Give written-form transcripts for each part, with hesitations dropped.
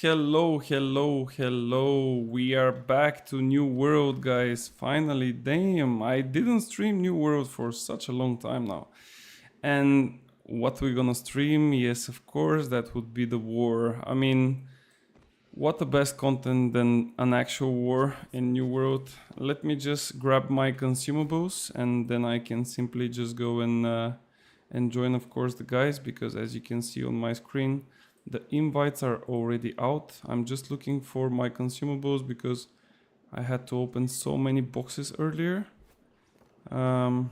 hello. We are back to New World, guys. Finally, damn, I didn't stream New World for such a long time now. And what we're gonna stream, yes, of course, that would be the war. I mean, what the best content than an actual war in New World? Let me just grab my consumables and then I can simply just go and join, of course, the guys, because as you can see on my screen, the invites are already out. I'm just looking for my consumables because I had to open so many boxes earlier. Oh.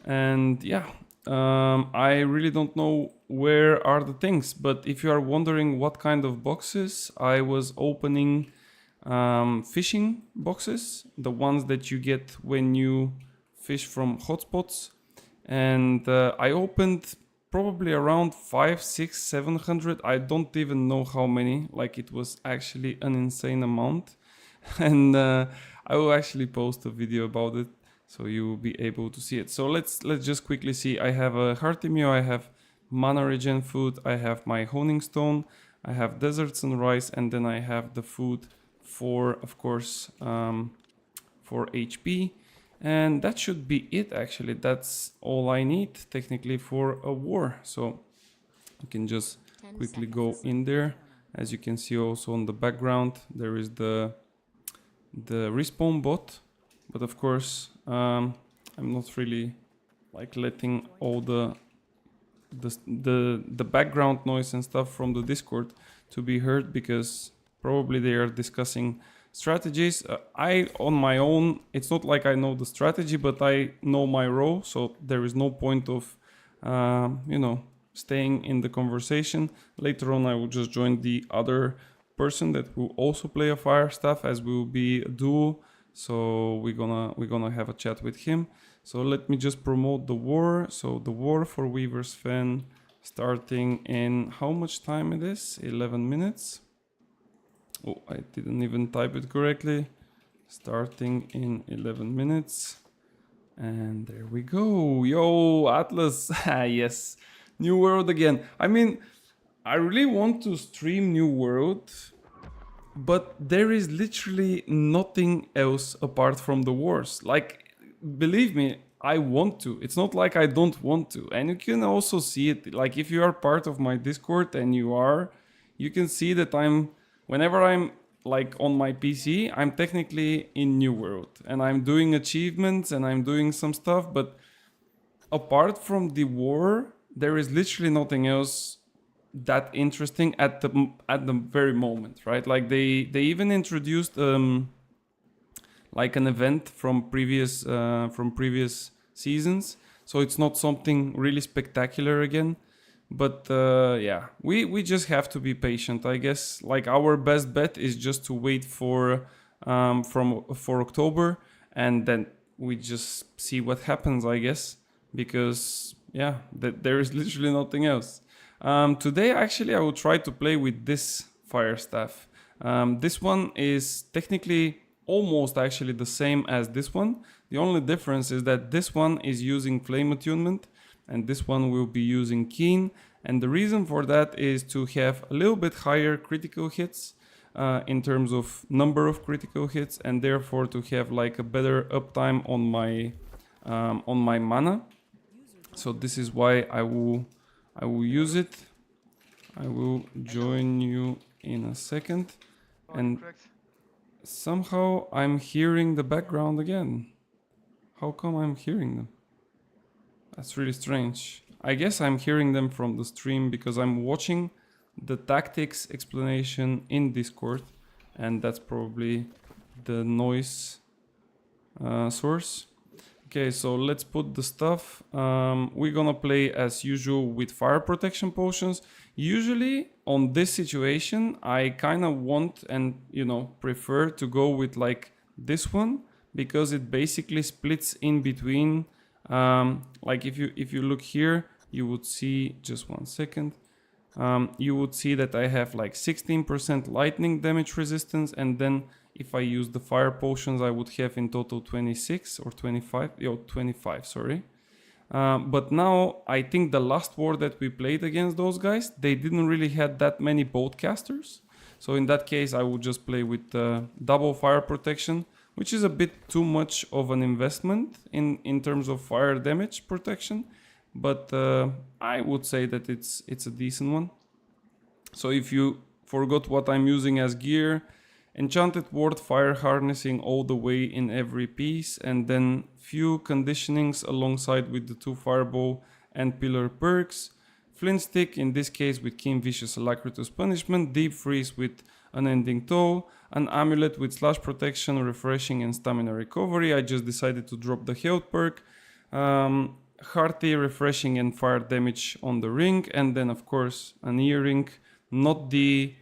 And yeah, I really don't know where are the things, but if you are wondering what kind of boxes, I was opening fishing boxes, the ones that you get when you fish from hotspots. And I opened probably around 5, 6, 700. I don't even know how many. Like, it was actually an insane amount. And I will actually post a video about it so you will be able to see it. So let's just quickly see. I have a Heartimio, I have mana regen food, I have my honing stone, I have desert sunrise, and then I have the food for, of course, for HP. And that should be it, actually. That's all I need technically for a war. So you can just quickly go in there. As you can see also on the background, there is the respawn bot. But of course, I'm not really like letting all the background noise and stuff from the Discord to be heard, because probably they are discussing strategies. I, on my own, it's not like I know the strategy, but I know my role, so there is no point of, staying in the conversation. Later on, I will just join the other person that will also play a fire staff, as we will be a duo. So we're gonna have a chat with him. So let me just promote the war. So the war for Weaver's Fen, starting in how much time it is? 11 minutes. Oh, I didn't even type it correctly. Starting in 11 minutes. And there we go. Yo, Atlas. Yes. New World again. I mean, I really want to stream New World, but there is literally nothing else apart from the wars. Like, believe me, I want to. It's not like I don't want to. And you can also see it. Like, if you are part of my Discord, and you can see that whenever I'm like on my PC, I'm technically in New World and I'm doing achievements and I'm doing some stuff. But apart from the war, there is literally nothing else that interesting at the very moment, right? Like they even introduced like an event from previous seasons, so it's not something really spectacular again. But yeah, we just have to be patient, I guess. Like, our best bet is just to wait for October, and then we just see what happens, I guess, because yeah, there is literally nothing else. Today, actually, I will try to play with this fire staff. This one is technically almost actually the same as this one. The only difference is that this one is using flame attunement and this one will be using keen. And the reason for that is to have a little bit higher critical hits in terms of number of critical hits, and therefore to have like a better uptime on my mana. So this is why I will use it. I will join you in a second. And somehow I'm hearing the background again. How come I'm hearing them? That's really strange. I guess I'm hearing them from the stream because I'm watching the tactics explanation in Discord, and that's probably the noise source. Okay, so let's put the stuff. We're gonna play as usual with fire protection potions. Usually on this situation, I kind of want and prefer to go with like this one, because it basically splits in between. Like if you look here, you would see, just one second, you would see that I have like 16% lightning damage resistance, and then if I use the fire potions, I would have in total 26 or 25, 25, sorry. But now I think the last war that we played against those guys, they didn't really had that many bolt casters. So in that case, I would just play with double fire protection, which is a bit too much of an investment in terms of fire damage protection. But I would say that it's a decent one. So if you forgot what I'm using as gear, Enchanted Ward, fire harnessing all the way in every piece, and then few conditionings alongside with the 2 fireball and pillar perks. Flint stick, in this case with Keen Vicious Alacritus Punishment, Deep Freeze with Unending Toll, an amulet with slash protection, refreshing and stamina recovery. I just decided to drop the health perk. Hearty, refreshing and fire damage on the ring, and then of course an earring, not the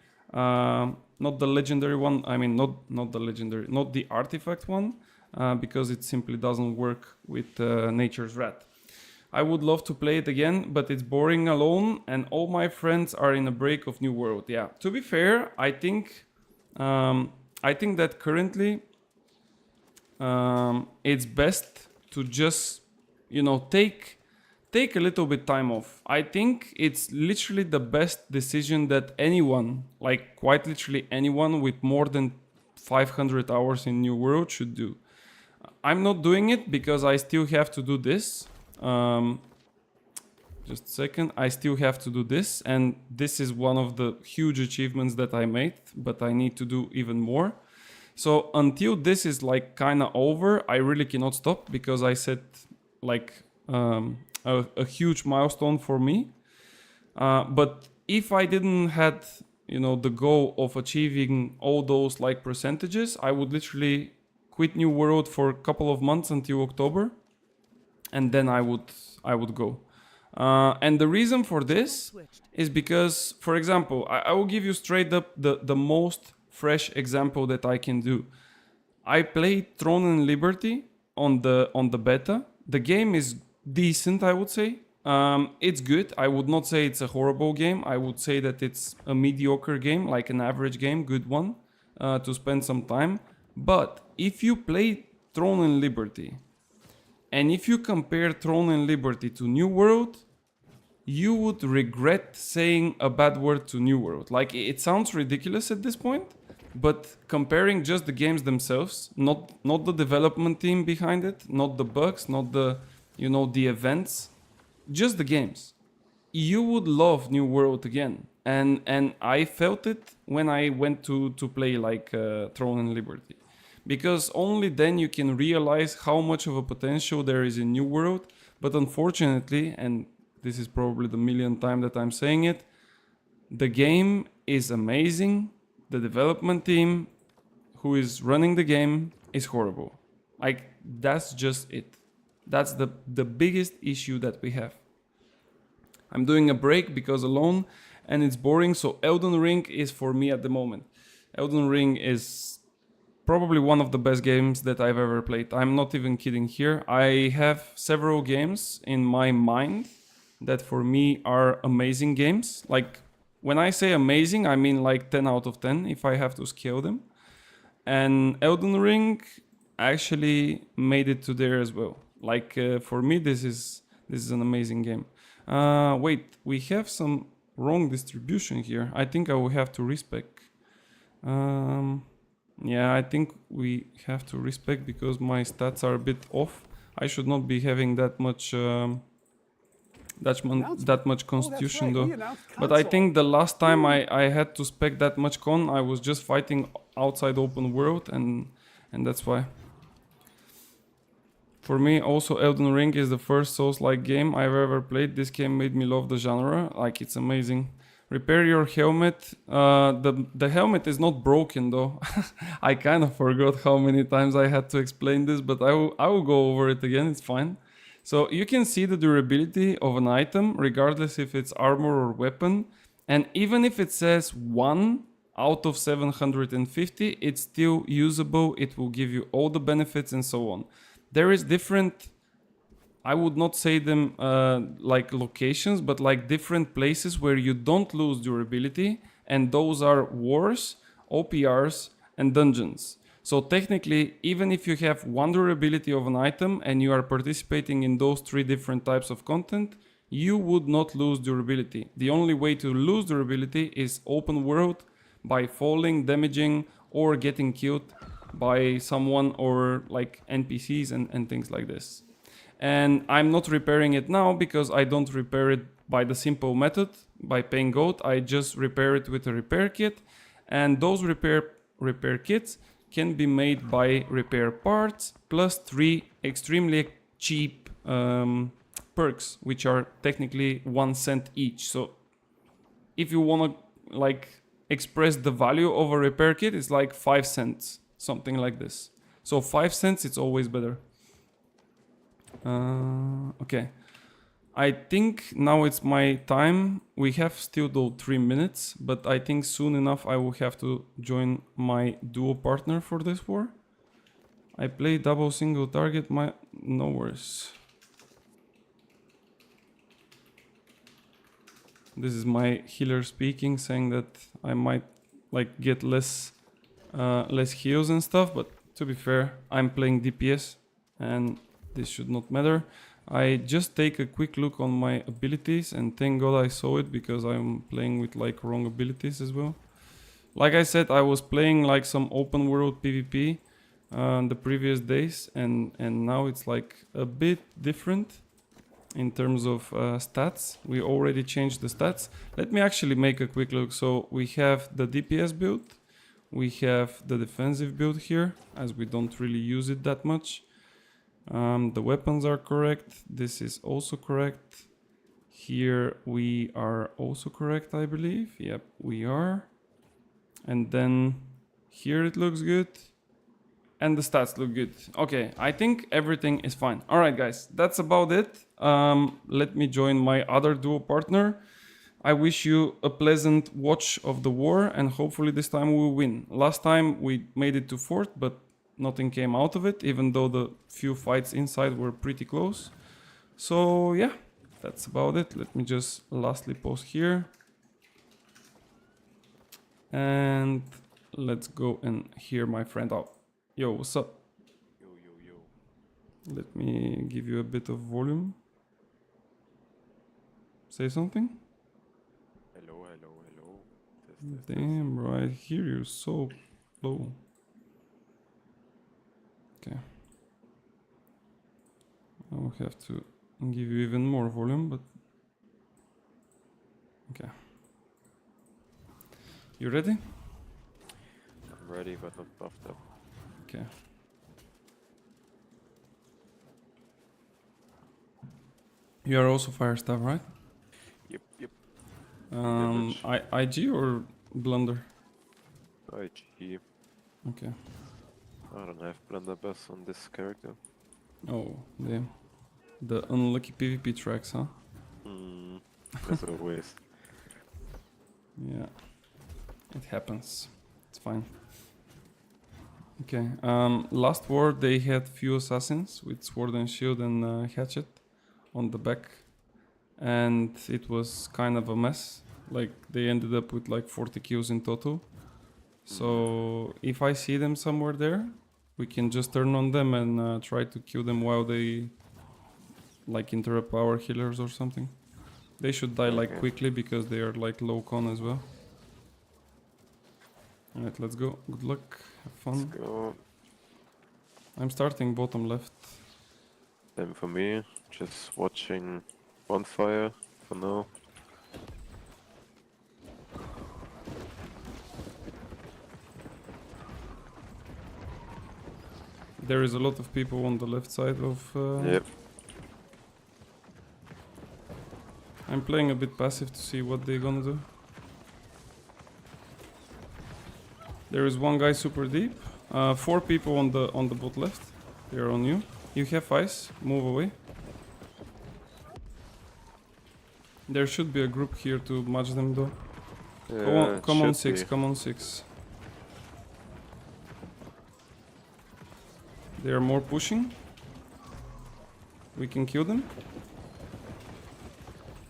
legendary one. I mean, not the legendary, not the artifact one, because it simply doesn't work with Nature's Wrath. I would love to play it again, but it's boring alone, and all my friends are in a break of New World. Yeah, to be fair, I think that currently it's best to just, you know, take a little bit time off. I think it's literally the best decision that anyone, like quite literally anyone with more than 500 hours in New World should do. I'm not doing it because I still have to do this. Just a second. I still have to do this, and this is one of the huge achievements that I made, but I need to do even more. So until this is like kind of over, I really cannot stop, because I set like a huge milestone for me. But if I didn't had, you know, the goal of achieving all those like percentages, I would literally quit New World for a couple of months until October, and then I would go. And the reason for this is because, for example, I will give you straight up the most fresh example that I can do. I played Throne and Liberty on the beta. The game is decent, I would say. It's good. I would not say it's a horrible game. I would say that it's a mediocre game, like an average game, good one, to spend some time. But if you play Throne and Liberty, and if you compare Throne and Liberty to New World, you would regret saying a bad word to New World. Like, it sounds ridiculous at this point, but comparing just the games themselves, not the development team behind it, not the bugs, not the, you know, the events, just the games, you would love New World again. And I felt it when I went to play like Throne and Liberty, because only then you can realize how much of a potential there is in New World. But unfortunately, and this is probably the millionth time that I'm saying it, the game is amazing. The development team who is running the game is horrible. Like, that's just it. That's the biggest issue that we have. I'm doing a break because alone and it's boring, so Elden Ring is for me at the moment. Elden Ring is probably one of the best games that I've ever played. I'm not even kidding here. I have several games in my mind that for me are amazing games. Like, when I say amazing, I mean like 10 out of 10 if I have to scale them. And Elden Ring actually made it to there as well. Like, for me, this is an amazing game. Wait, we have some wrong distribution here. I think I will have to respec. Yeah, I think we have to respec because my stats are a bit off. I should not be having that much constitution though. But I think the last time I had to spec that much con, I was just fighting outside open world, and that's why. For me, also Elden Ring is the first Souls-like game I've ever played. This game made me love the genre. Like, it's amazing. Repair your helmet. The helmet is not broken though. I kind of forgot how many times I had to explain this, but I will go over it again. It's fine. So you can see the durability of an item, regardless if it's armor or weapon. And even if it says 1 out of 750, it's still usable. It will give you all the benefits and so on. There is different, I would not say them like locations, but like different places where you don't lose durability. And those are wars, OPRs, and dungeons. So technically, even if you have one durability of an item and you are participating in those 3 different types of content, you would not lose durability. The only way to lose durability is open world, by falling, damaging, or getting killed by someone or like NPCs and things like this. And I'm not repairing it now because I don't repair it by the simple method, by paying gold. I just repair it with a repair kit, and those repair kits can be made by repair parts plus 3 extremely cheap perks, which are technically 1 cent each. So if you want to like express the value of a repair kit, it's like 5 cents, something like this. So 5 cents, it's always better. Okay, I think now it's my time. We have still though 3 minutes, but I think soon enough I will have to join my duo partner for this war. I play double single target, no worries. This is my healer speaking, saying that I might like get less heals and stuff, but to be fair, I'm playing DPS and this should not matter. I just take a quick look on my abilities, and thank God I saw it because I'm playing with like wrong abilities as well. Like I said, I was playing like some open world PvP the previous days, and now it's like a bit different in terms of stats. We already changed the stats. Let me actually make a quick look. So we have the DPS build, we have the defensive build here, as we don't really use it that much. The weapons are correct. This is also correct. Here we are also correct, I believe. Yep, we are. And then here it looks good. And the stats look good. Okay, I think everything is fine. Alright guys, that's about it. Let me join my other duo partner. I wish you a pleasant watch of the war, and hopefully this time we will win. Last time we made it to 4th, but nothing came out of it, even though the few fights inside were pretty close. So yeah, that's about it. Let me just lastly pause here. And let's go and hear my friend out. Yo, what's up? Yo, yo, yo. Let me give you a bit of volume. Say something? Hello, hello, hello. Test, test. Damn, bro, I hear you so low. Okay. I will have to give you even more volume, but... Okay. You ready? I'm ready, but not buffed up. Okay. You are also fire staff, right? Yep, yep. IG or blunder? IG. Okay. I don't have blunderbuss on this character. Oh, damn. The unlucky PvP tracks, huh? As always. Yeah. It happens. It's fine. Okay. Last war they had few assassins with sword and shield and hatchet on the back, and it was kind of a mess. Like they ended up with like 40 kills in total. So if I see them somewhere there, we can just turn on them and try to kill them while they like interrupt our healers or something. They should die like quickly because they are like low con as well. Alright, let's go. Good luck. Have fun. Let's go. I'm starting bottom left. Same for me. Just watching bonfire for now. There is a lot of people on the left side of... Yep. I'm playing a bit passive to see what they're gonna do. There is one guy super deep. 4 people on the bot left. They're on you. You have ice. Move away. There should be a group here to match them though. Come on 6, come on 6. They are more pushing. We can kill them.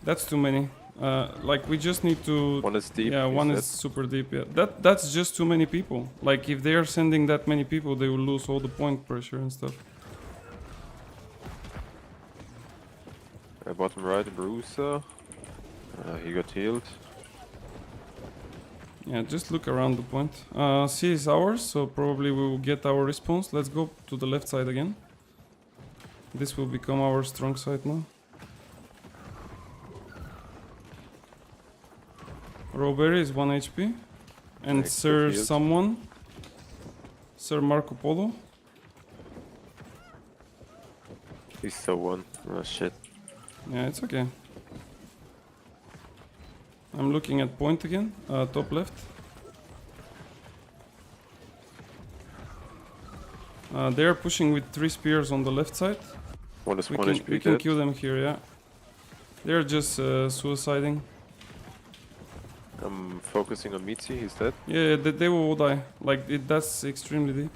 That's too many. Like we just need to. One is deep. Yeah, you one said? is super deep. Yeah, that's just too many people. Like if they are sending that many people, they will lose all the point pressure and stuff. Bottom right, Bruiser. He got healed. Yeah, just look around the point. C is ours, so probably we will get our response. Let's go to the left side again. This will become our strong side now. Robert is 1 HP. And Nice, Sir good heals. someone. Sir Marco Polo. He's still one. Oh shit. Yeah, it's okay. I'm looking at point again, top left. They are pushing with 3 spears on the left side. One is We 1 can, HP we can dead. kill them here, yeah. They're just suiciding. I'm focusing on Mitzi, he's dead. Yeah, they will all die. Like, that's extremely deep.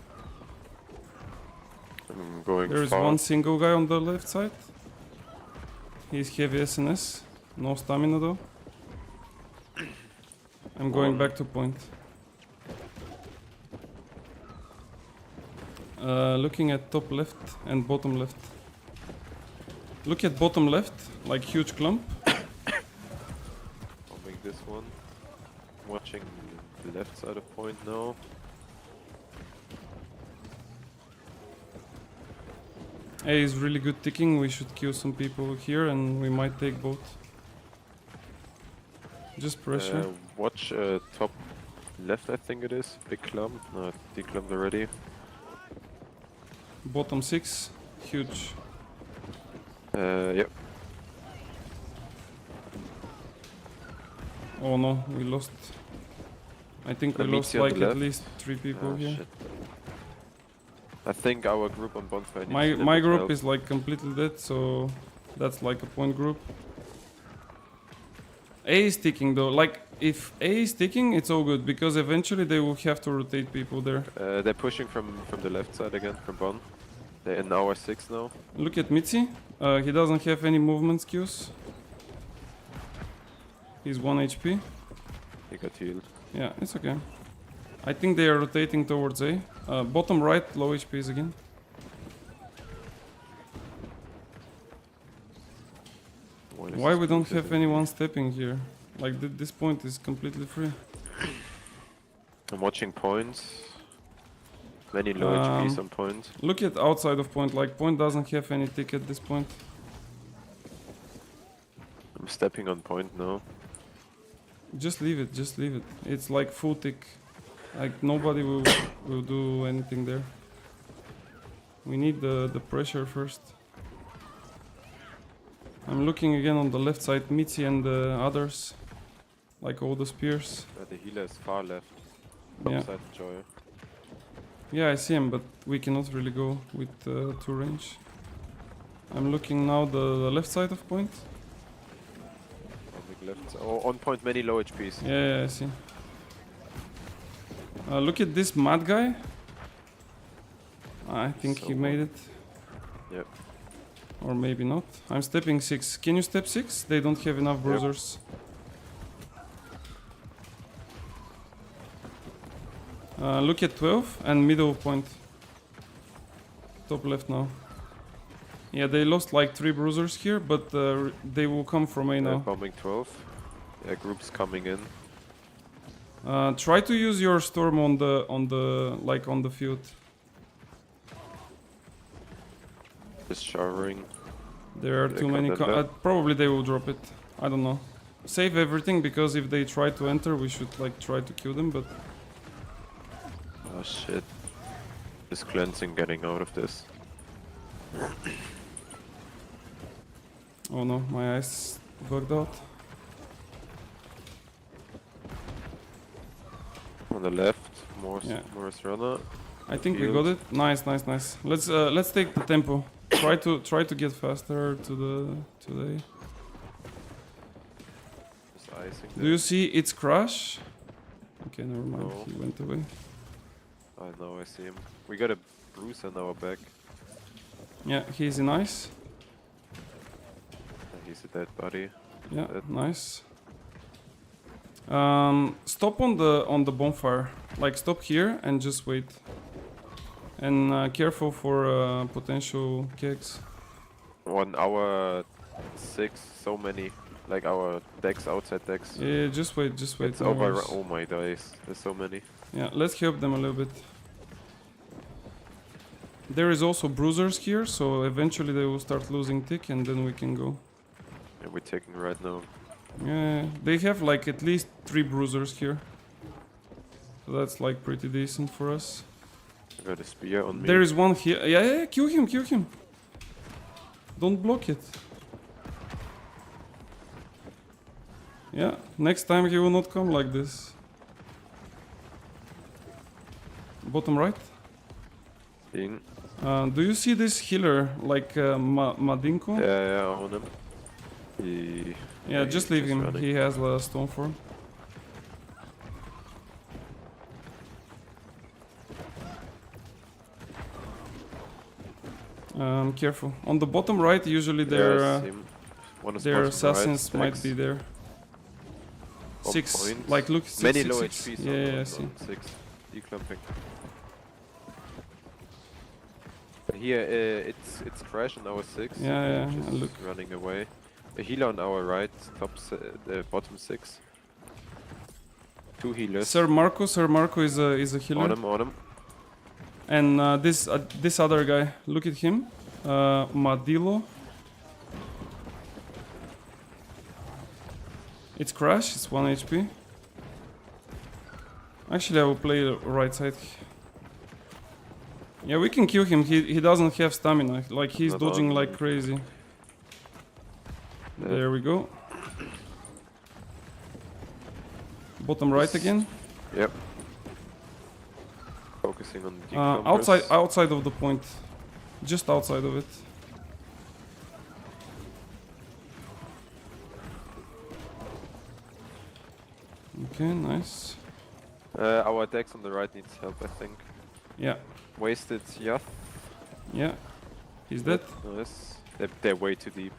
I'm going There is far. one single guy on the left side. He's heavy SNS. No stamina though. I'm going back to point. Looking at top left and bottom left. Look at bottom left, like huge clump. Bombing this one. Watching the left side of point now. A is really good ticking. We should kill some people here and we might take both. Just pressure. Watch top left, I think it is. Big clump. No, it's declumped already. Bottom 6, huge. Yep. Oh no, we lost. I think we Meets lost you on the like at left. least 3 people Oh, here. shit. I think our group on bonfire needs a My little my bit group help. is like completely dead, so that's like a point group. A is ticking though. Like if A is ticking, it's all good because eventually they will have to rotate people there. They're pushing from the left side again, from Bon. They're in hour 6 now. Look at Mitzi. He doesn't have any movement skills. He's 1 HP. He got healed. Yeah, it's okay. I think they are rotating towards A. Bottom right, low HPs again. Why we don't have anyone stepping here? Like this point is completely free. I'm watching points. Many low HPs on point. Look at outside of point. Like point doesn't have any tick at this point. I'm stepping on point now. Just leave it. Just leave it. It's like full tick. Like nobody will do anything there. We need the pressure first. I'm looking again on the left side, Mitzi and the others. Like all the spears. The healer is far left. Yeah. Upside Joy. Yeah, I see him, but we cannot really go with 2 range. I'm looking now the left side of point. Bombing left. Oh, on point, many low HPs. Yeah, I see. Look at this mad guy. I think he So made it. Yep. Or maybe not. I'm stepping 6. Can you step 6? They don't have enough bruisers. Look at 12 and middle point. Top left now. Yeah, they lost like 3 bruisers here, but they will come from A now. Bombing 12. Yeah, groups coming in. Try to use your storm on the field. Just showering. There are They too many. got them back. Probably they will drop it. I don't know. Save everything because if they try to enter, we should like try to kill them. But Oh shit. Just cleansing, getting out of this. oh no, my eyes bugged out. On the left, Yeah. Morris runner. I think we Field. got it. Nice, nice, nice. Let's take the tempo. Try to get faster to the. Just icing Do you see its crash? Okay, never mind. No. He went away. I know, I see him. We got a bruise on our back. Yeah, he's in ice. He's a dead body. Yeah, Dead. nice. Stop on the bonfire. Like stop here and just wait. And careful for potential kegs. 1 hour 6, so many. Like our decks, outside decks. Yeah, just wait, It's no over. worries. Oh my days, there's so many. Yeah, let's help them a little bit. There is also bruisers here, so eventually they will start losing tick and then we can go. Yeah, we're taking right now. Yeah, they have like at least 3 bruisers here. So that's like pretty decent for us. I got a spear on me. There is one here. Yeah, kill him, kill him. Don't block it. Yeah, next time he will not come like this. Bottom right. Thing. Do you see this healer, like Madinko? Yeah, on him. He... Yeah, just he's leave him. running. He has a stone form. Careful. On the bottom right, usually There's him. One is their bottom assassins right, might Dex. be there. On 6, point. like look, six, Many six, low six. HPs Yeah, yeah, I on see. 6. Declumping. Here, it's crash on our 6. Yeah, Just look. running away. A healer on our right, the bottom 6. 2 healers. Sir Marco is a healer. On him. And this other guy, look at him, Madilo. It's crash. It's 1 HP. Actually, I will play the right side. Yeah, we can kill him. He doesn't have stamina. Like he's Not dodging on. like crazy. Yeah. There we go. Bottom right again. Yep. Focusing on the declumpers. Outside of the point, just outside of it. Okay, nice. Our decks on the right needs help, I think. Yeah, Wasted Yath. yeah. He's dead. Nice. They're way too deep.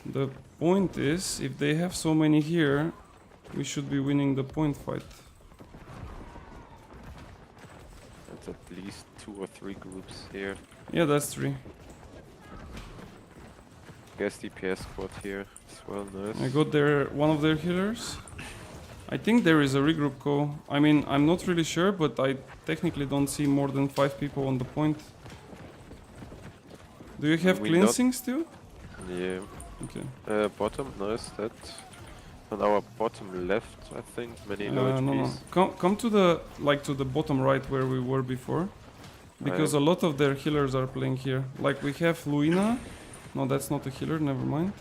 The point is, if they have so many here, we should be winning the point fight. That's at least 2 or 3 groups here. Yeah, that's 3. Guess DPS squad here as well, nice. I got one of their healers. I think there is a regroup call. I mean, I'm not really sure, but I technically don't see more than 5 people on the point. Do you have We cleansing still? Yeah. Okay. Bottom, nice, that. On our bottom left, I think, many low HPs. No. Come to the bottom right where we were before. Because a lot of their healers are playing here. Like we have Luina. No, that's not a healer, never mind.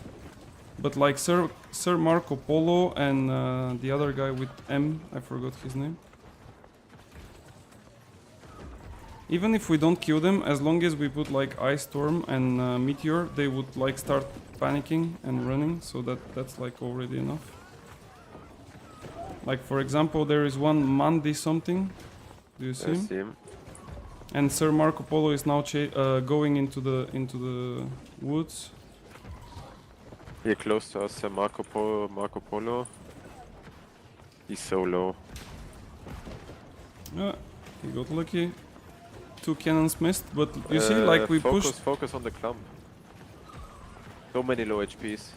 But like Sir Marco Polo and the other guy with M, I forgot his name. Even if we don't kill them, as long as we put like Ice Storm and Meteor, they would like start panicking and running, so that's like already enough. Like for example, there is one Mandy something. Do you see I him? see him. And Sir Marco Polo is now going into the woods. Here close to us, Marco Polo. He's so low. Yeah, he got lucky. 2 cannons missed, but you see, like we pushed. Focus on the clump. So many low HPs.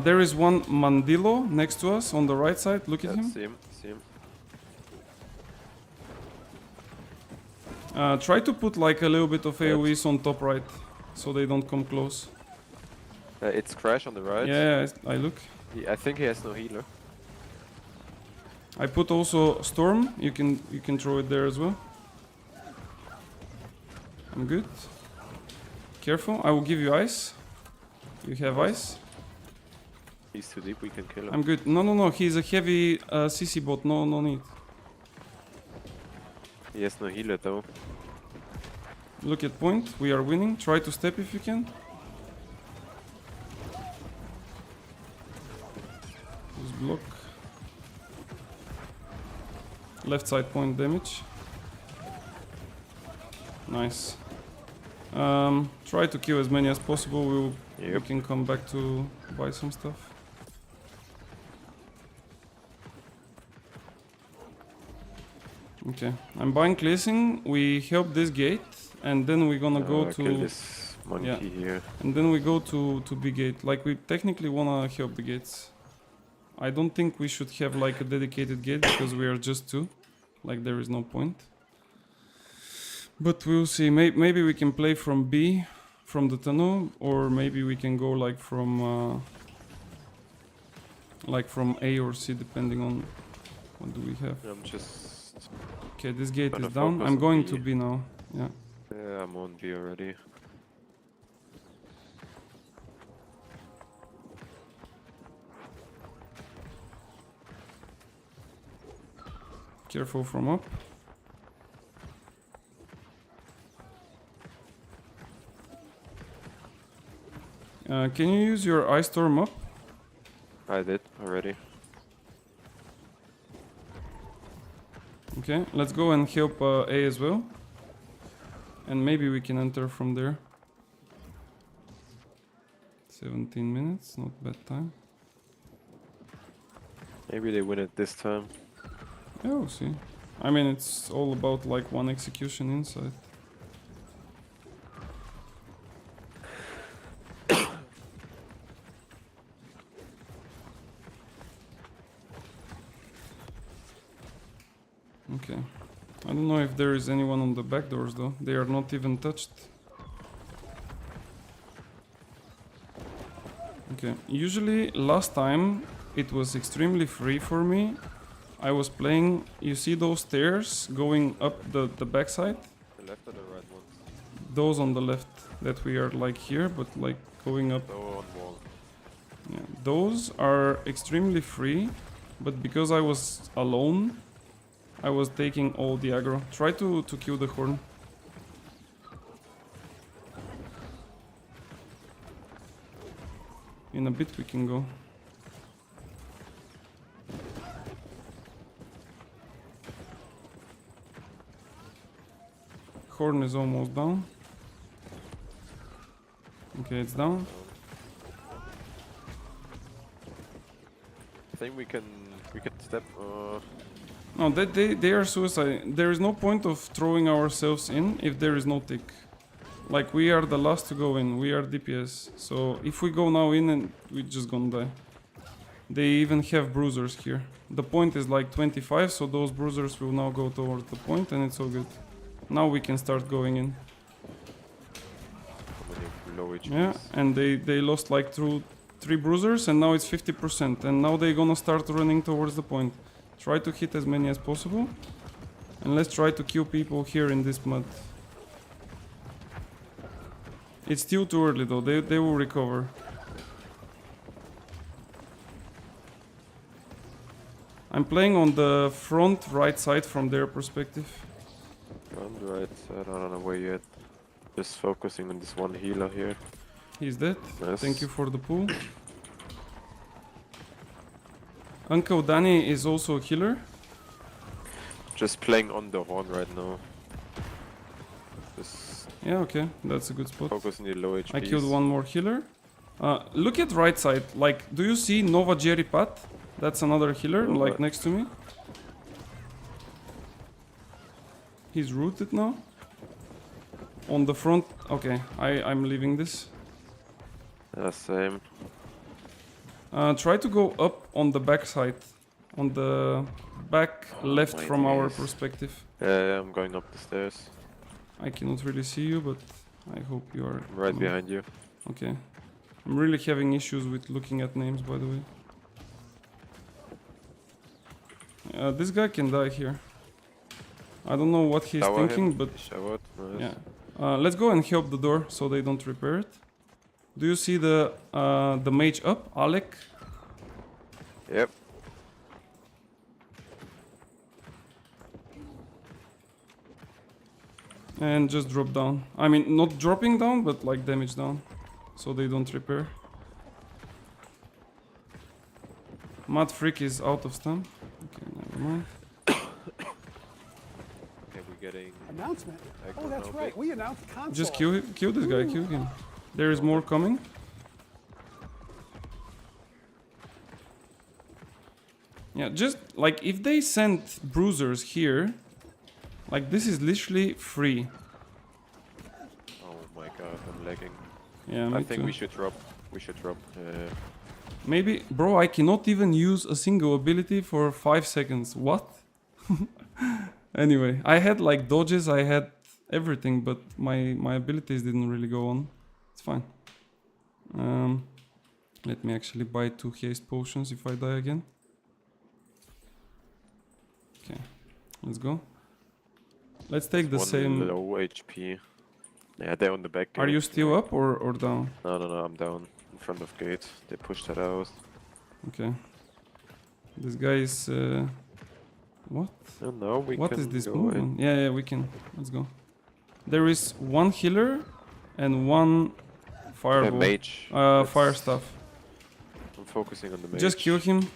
There is one Mandilo next to us on the right side. Look at him. See him. Try to put like a little bit of AoEs on top right, so they don't come close. It's Crash on the right. Yeah, I look. I think he has no healer. I put also Storm. You can throw it there as well. I'm good. Careful, I will give you ice. You have ice. He's too deep, we can kill him. I'm good. No, he's a heavy CC bot. No need. He has no healer though. Look at point. We are winning. Try to step if you can. Just block. Left side point damage. Nice. Try to kill as many as possible. We Yep. can come back to buy some stuff. Okay, I'm buying Cleansing. We help this gate, and then we're gonna go Kill to, this monkey here. and then we go to big gate. Like we technically wanna help the gates. I don't think we should have like a dedicated gate because we are just two. Like there is no point. But we'll see. Maybe we can play from B, from the tunnel, or maybe we can go like from A or C, depending on what do we have. I'm just. Okay, this gate Gonna is down. focus I'm on going B. to B now. Yeah. Yeah, I'm on B already. Careful from up. Can you use your Ice Storm up? I did already. Okay, let's go and help A as well. And maybe we can enter from there. 17 minutes, not bad time. Maybe they win it this time. Yeah, we'll see. I mean, it's all about like one execution inside. Okay. I don't know if there is anyone on the back doors though. They are not even touched. Okay. Usually last time it was extremely free for me. I was playing, you see those stairs going up the backside? The left or the right ones? Those on the left that we are like here, but like going up. So on wall. Yeah. Those are extremely free, but because I was alone, I was taking all the aggro. Try to kill the horn. In a bit we can go. Horn is almost down. Okay, it's down. I think we can step. No, they are suicide. There is no point of throwing ourselves in if there is no tick. Like we are the last to go in. We are DPS. So if we go now in, and we just gonna die. They even have bruisers here. The point is like 25, so those bruisers will now go towards the point, and it's all good. Now we can start going in. How many low HPs? Yeah, and they lost like through 3 bruisers, and now it's 50%. And now they're gonna start running towards the point. Try to hit as many as possible. And let's try to kill people here in this mud. It's still too early though, they will recover. I'm playing on the front right side from their perspective. On the right side, I don't know where yet. Just focusing on this one healer here. He's dead. Nice. Thank you for the pull. Uncle Danny is also a healer. Just playing on the horn right now. Just Yeah, okay, that's a good spot. focus on the low HPs. I killed one more healer. Look at right side. Like, do you see Nova Jerry Pat? That's another healer, Nova. like next to me. He's rooted now. On the front. Okay, I'm leaving this. Yeah, same. Try to go up on the back side. On the back left my from our days. perspective. Yeah, I'm going up the stairs. I cannot really see you, but I hope you are. I'm right behind you. Okay. I'm really having issues with looking at names, by the way. This guy can die here. I don't know what he's Tower thinking, him. but Showered. Nice. yeah. Let's go and help the door so they don't repair it. Do you see the mage up, Alec? Yep. And just drop down. I mean, not dropping down, but like damage down. So they don't repair. Mad Freak is out of stun. Okay, never mind. Okay, we getting Announcement. aggro Oh, that's now, right. big? We announced console. Just kill this guy, kill him. There is more coming. Yeah, just like if they send bruisers here, like this is literally free. Oh my god, I'm lagging. Yeah, me I think too. we should drop. We should drop. Maybe, bro, I cannot even use a single ability for 5 seconds. What? Anyway, I had like dodges, I had everything, but my abilities didn't really go on. It's fine. Let me actually buy 2 haste potions if I die again. Okay, let's go. Let's take the one same. low HP. Yeah, they're on the back gate. Are you still up or down? No, I'm down in front of gate. They pushed that out. Okay. This guy is. What? And now we What can is this go movement? Yeah, we can. Let's go. There is one healer and one fireball. mage. Fire staff. I'm focusing on the mage. Just kill him.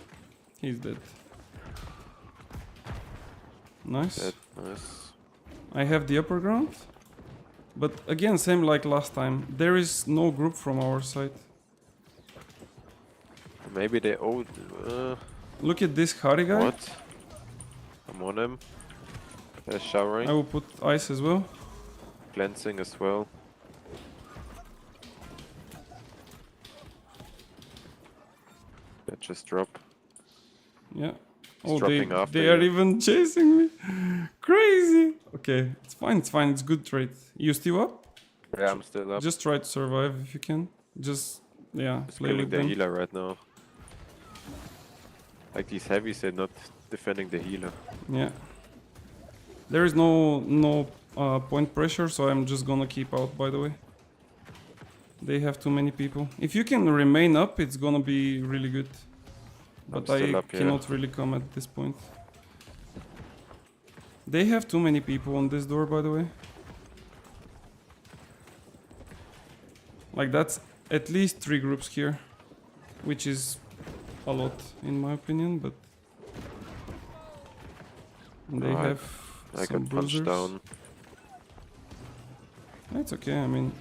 He's dead. Nice. Dead. Nice. I have the upper ground. But again, same like last time. There is no group from our side. Maybe they owed. Look at this Hari guy. What? I'm on him. They're showering. I will put ice as well. Cleansing as well. That just drop. Yeah. It's Oh, dropping after they are you. even chasing me. Crazy. Okay, it's fine. It's fine. It's good trade. You still up? Yeah, I'm still up. Just try to survive if you can. Just yeah, Just play killing with the them. healer right now. Like these heavies, they're not defending the healer. Yeah. There is no point pressure, so I'm just gonna keep out. By the way, they have too many people. If you can remain up, it's gonna be really good. But I still up, yeah. cannot really come at this point. They have too many people on this door, by the way. Like that's at least 3 groups here, which is a lot in my opinion, but they Oh, have I some got punched bruisers. down. It's okay, I mean...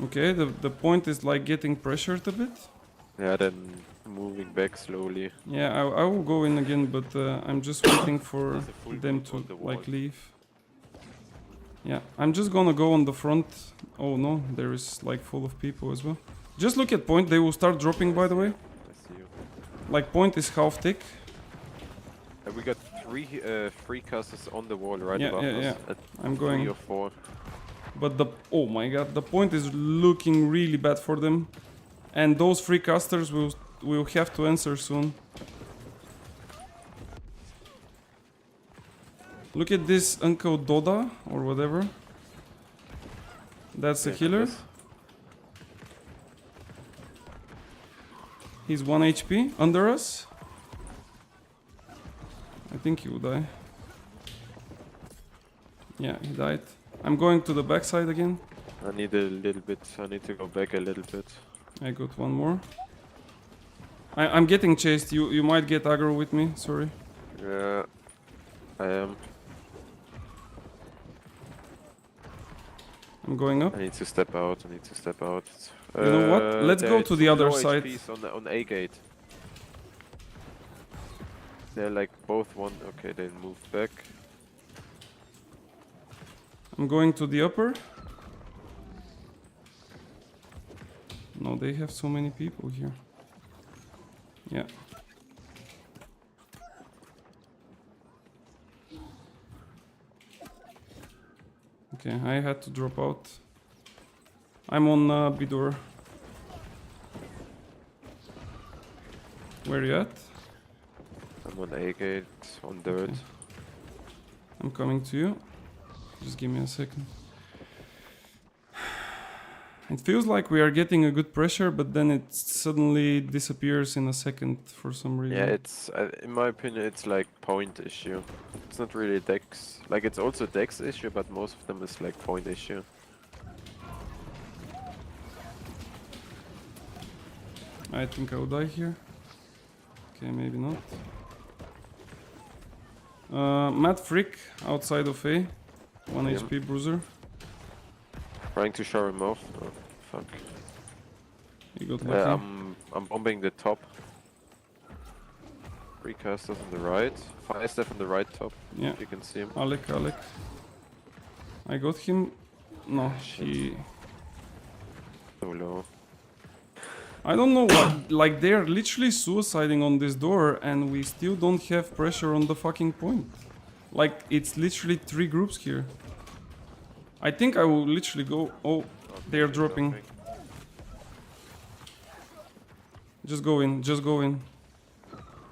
Okay, the point is like getting pressured a bit. Yeah, then moving back slowly. Yeah, I will go in again, but I'm just waiting for There's a full them group to on the wall. like leave. Yeah, I'm just gonna go on the front. Oh no, there is like full of people as well. Just look at point, they will start dropping by the way. I see you. Like point is half tick. We got three casters on the wall right Yeah, above yeah, us. yeah. At I'm 3 going. or 4. But the oh my god, the point is looking really bad for them, and those free casters will have to answer soon. Look at this Uncle Doda or whatever. That's a Yeah, healer. yes. He's 1 HP under us. I think he will die. Yeah, he died. I'm going to the backside again. I need a little bit. I need to go back a little bit. I got one more. I'm getting chased. You might get aggro with me. Sorry. Yeah, I am. I'm going up. I need to step out. I need to step out. You know what? Let's go there to are the 2 other low side. HPs on A gate. They're like both one. Okay, they moved back. I'm going to the upper. No, they have so many people here. Yeah. Okay, I had to drop out. I'm on Bidor. Where you at? I'm on A gate on dirt. Okay. I'm coming to you. Just give me a second. It feels like we are getting a good pressure, but then it suddenly disappears in a second for some reason. Yeah, it's in my opinion, it's like point issue. It's not really dex. Like it's also dex issue, but most of them is like point issue. I think I'll die here. Okay, maybe not. Mad Freak outside of A. 1 Yeah. HP bruiser. Trying to show him off. Oh, fuck. He got lucky. I'm bombing the top. 3 casters on the right. 5 step on the right top. Yeah. If you can see him. Alec. I got him. No, Shit. he... So low. I don't know what, like they're literally suiciding on this door and we still don't have pressure on the fucking point. Like it's literally 3 groups here. I think I will literally go, oh, they're dropping. Just go in.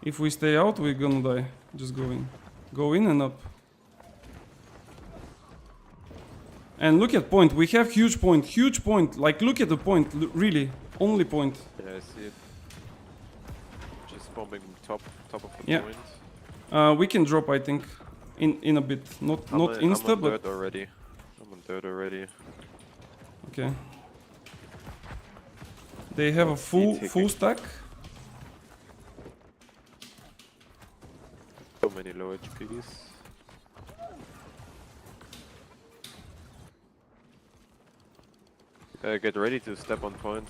If we stay out, we're gonna die. Just go in. Go in and up. And look at point, we have huge point, like look at the point, really, only point. Yeah, I see it. Just bombing top of the Yeah. point. We can drop, I think, in a bit. Not insta, I'm on but dirt already. I'm on dirt already. okay. They have a full stack. So many low HPs. Get ready to step on point.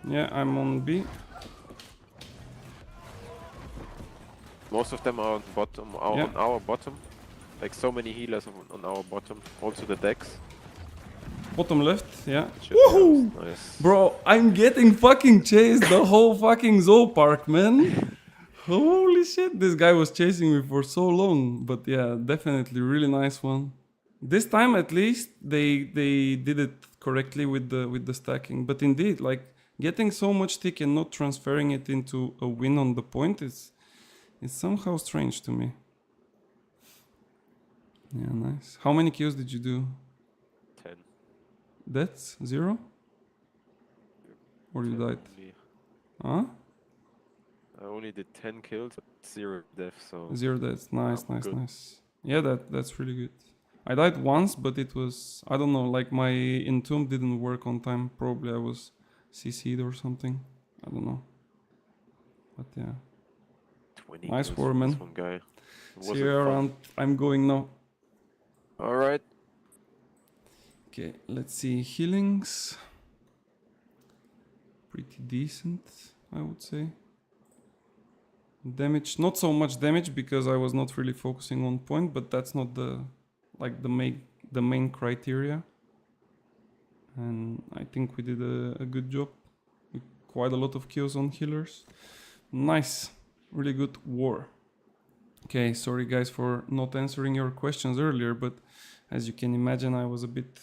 Yeah, I'm on B. Most of them are on bottom, Yeah. on our bottom. Like so many healers on our bottom. Also the decks. Bottom left, yeah. Shit, Woohoo! nice. Bro, I'm getting fucking chased the whole fucking zoo park, man. Holy shit, this guy was chasing me for so long. But yeah, definitely really nice one. This time at least they did it correctly with the stacking. But indeed, like getting so much tick and not transferring it into a win on the point is somehow strange to me. Yeah, nice. How many kills did you do? 10. That's 0? Or you 10 died? only. Huh? I only did 10 kills, but 0 deaths, so... 0 deaths. Nice, I'm nice, good. nice. Yeah, that's really good. I died once, but it was, I don't know, like my entomb didn't work on time. Probably I was CC'd or something. I don't know. But yeah. 20 Nice kills war, from man. this one guy. It See wasn't you fun. around. I'm going now. Alright. Okay, let's see. Healings. Pretty decent, I would say. Damage, not so much damage because I was not really focusing on point, but that's not the main criteria. And I think we did a good job with quite a lot of kills on healers. Nice, really good war. Okay, sorry guys for not answering your questions earlier, but as you can imagine, I was a bit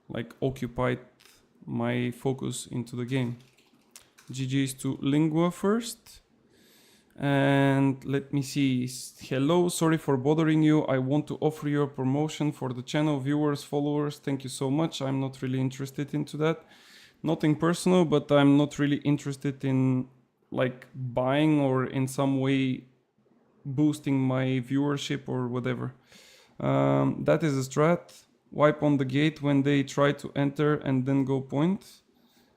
like occupied my focus into the game. GG's to Lingua first. And let me see. Hello, sorry for bothering you. I want to offer you a promotion for the channel viewers, followers. Thank you so much. I'm not really interested into that. Nothing personal, but I'm not really interested in like buying or in some way boosting my viewership or whatever. That is a strat. Wipe on the gate when they try to enter and then go point.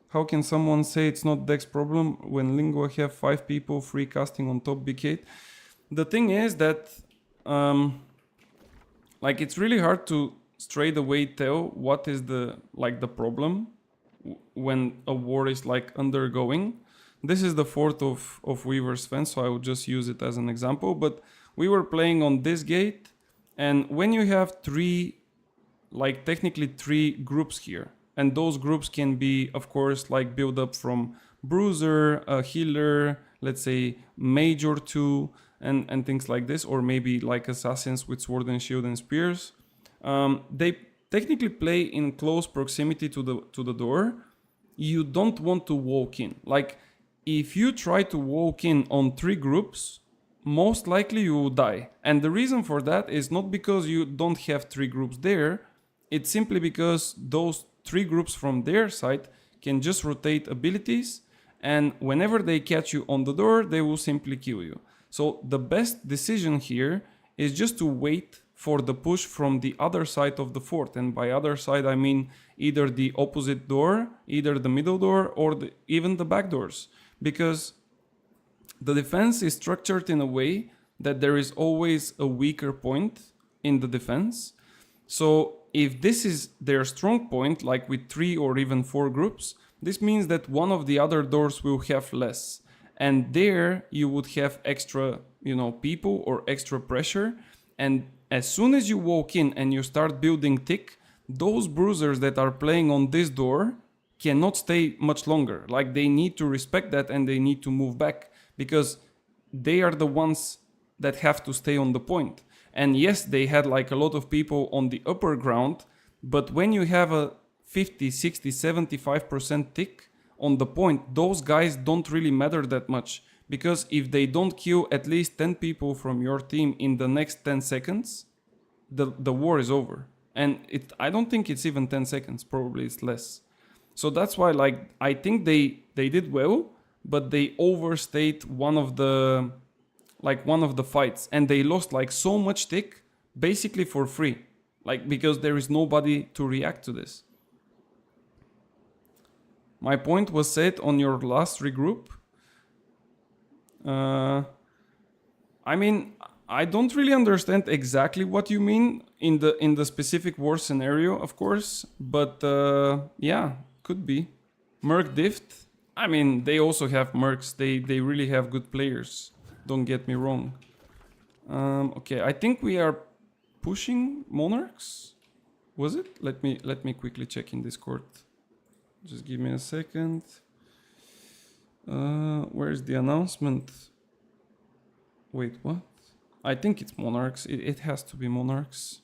How can someone say it's not Dex problem when Lingua have 5 people free casting on top big 8? The thing is that like it's really hard to straight away tell what is the problem when a war is like undergoing. This is the fourth of Weaver's Fence, so I would just use it as an example. But we were playing on this gate, and when you have technically three groups here, and those groups can be, of course, like build up from bruiser, a healer, let's say mage or two, and things like this, or maybe like assassins with sword and shield and spears. They technically play in close proximity to the door. You don't want to walk in. Like if you try to walk in on three groups, most likely you will die. And the reason for that is not because you don't have three groups there. It's simply because those three groups from their side can just rotate abilities, and whenever they catch you on the door, they will simply kill you. So the best decision here is just to wait for the push from the other side of the fort. And by other side, I mean either the opposite door, either the middle door, or even the back doors. because the defense is structured in a way that there is always a weaker point in the defense. So if this is their strong point, like with 3 or even 4 groups, this means that one of the other doors will have less. And there you would have extra, people or extra pressure. And as soon as you walk in and you start building tick, those bruisers that are playing on this door cannot stay much longer. Like, they need to respect that and they need to move back, because they are the ones that have to stay on the point. And yes, they had like a lot of people on the upper ground, but when you have a 50, 60, 75% tick on the point, those guys don't really matter that much, because if they don't kill at least 10 people from your team in the next 10 seconds, the war is over. And I don't think it's even 10 seconds, probably it's less. So that's why, like, I think they did well, but they overstayed one of the fights, and they lost like so much tick basically for free, like, because there is nobody to react to this. My point was said on your last regroup. I mean, I don't really understand exactly what you mean in the specific war scenario, of course, but yeah, could be. Merc Dift, I mean, they also have Mercs. They really have good players. Don't get me wrong. Okay, I think we are pushing Monarchs. Was it? Let me quickly check in Discord. Just give me a second. Where's the announcement? Wait, what? I think it's Monarchs. It has to be Monarchs.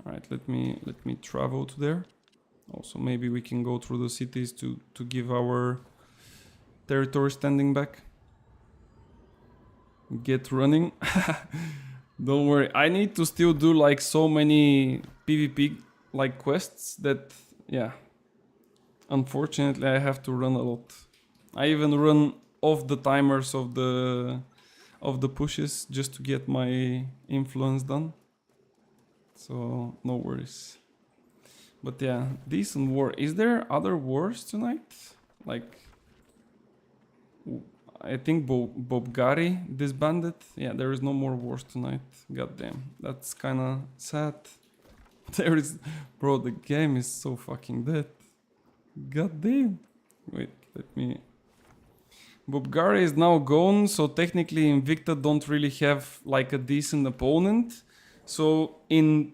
All right, let me travel to there. Also, maybe we can go through the cities to give our territory standing back. Get running. Don't worry. I need to still do like so many PvP like quests that, yeah. Unfortunately, I have to run a lot. I even run off the timers of the pushes just to get my influence done. So no worries. But yeah, decent war. Is there other wars tonight? Like, I think Bobgari disbanded. Yeah, there is no more wars tonight. God damn, that's kind of sad. There is, bro, the game is so fucking dead. God damn. Wait, let me... Bobgari is now gone, so technically Invicta don't really have like a decent opponent. So in,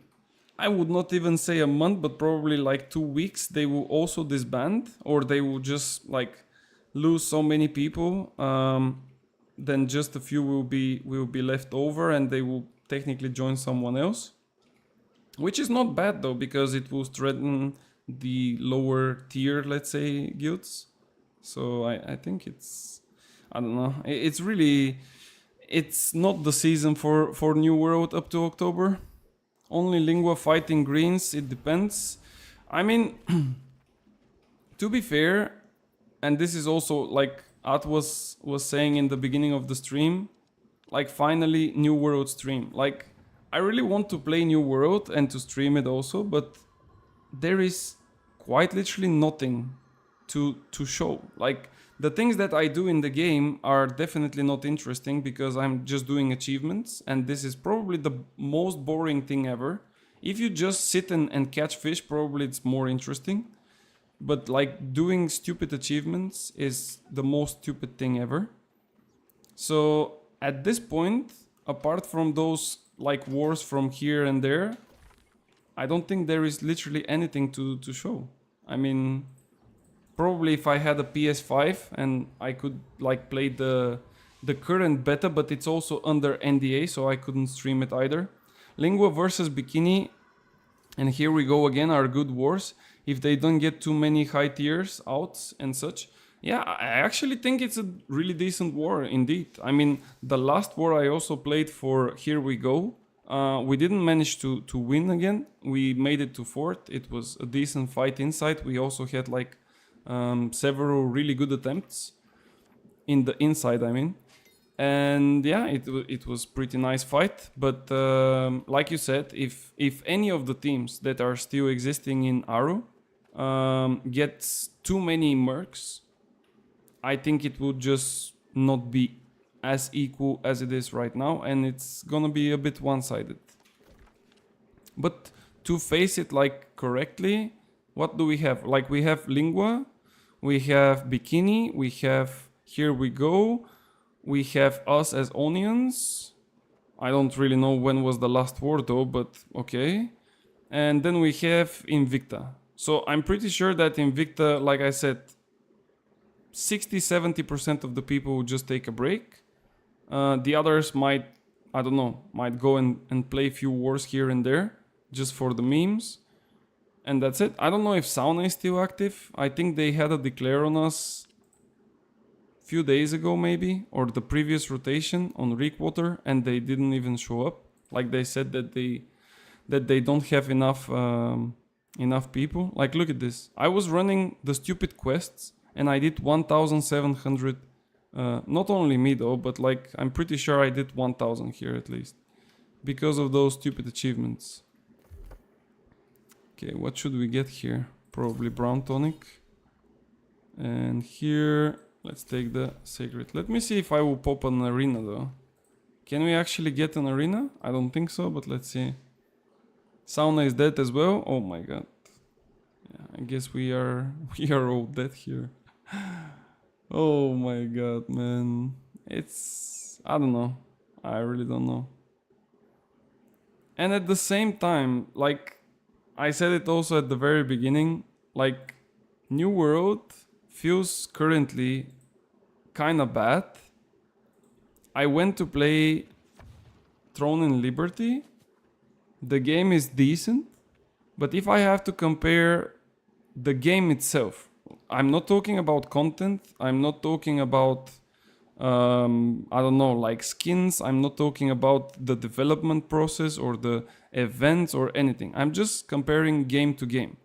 I would not even say a month, but probably like 2 weeks, they will also disband, or they will just like lose so many people. Then just a few will be left over, and they will technically join someone else, which is not bad though, because it will strengthen the lower tier, let's say, guilds. So I think it's, I don't know, it's really, it's not the season for New World up to October. Only Lingua fighting greens, it depends. I mean, to be fair, and this is also like At was saying in the beginning of the stream, like, finally New World stream. Like, I really want to play New World and to stream it also, but there is quite literally nothing to show. Like, the things that I do in the game are definitely not interesting, because I'm just doing achievements, and this is probably the most boring thing ever. If you just sit and catch fish, probably it's more interesting. But like, doing stupid achievements is the most stupid thing ever. So at this point, apart from those like wars from here and there, I don't think there is literally anything to show. I mean, probably if I had a PS5 and I could like play the current beta, but it's also under NDA, so I couldn't stream it either. Lingua versus Bikini, and here we go again, are good wars. If they don't get too many high tiers out and such. Yeah, I actually think it's a really decent war indeed. I mean, the last war I also played for Here We Go. We didn't manage to win again. We made it to 4th. It was a decent fight inside. We also had like several really good attempts in the inside, I mean. And yeah, it was pretty nice fight. But like you said, if any of the teams that are still existing in Aru gets too many mercs, I think it would just not be as equal as it is right now, and it's gonna be a bit one-sided. But to face it like correctly, what do we have? Like we have Lingua, we have Bikini, we have Here We Go, we have Us as Onions. I don't really know when was the last war though, but okay. And then we have Invicta. So I'm pretty sure that Invicta, like I said, 60-70% of the people will just take a break. The others might, I don't know, might go and play a few wars here and there just for the memes. And that's it. I don't know if Sauna is still active. I think they had a declare on us a few days ago maybe, or the previous rotation on Reekwater, and they didn't even show up. Like they said that they don't have enough people. Like look at this. I was running the stupid quests and I did 1,700. Not only me though, but like I'm pretty sure I did 1,000 here at least because of those stupid achievements. Okay, what should we get here? Probably brown tonic. And here, let's take the sacred. Let me see if I will pop an arena though. Can we actually get an arena? I don't think so, but let's see. Sauna is dead as well. Oh my god. Yeah, I guess we are all dead here. Oh my god, man. I don't know. I really don't know. And at the same time, like I said it also at the very beginning, like New World feels currently kind of bad. I went to play Throne and Liberty. The game is decent, but if I have to compare the game itself, I'm not talking about content, I'm not talking about I don't know, like skins, I'm not talking about the development process or the events or anything. I'm just comparing game to game.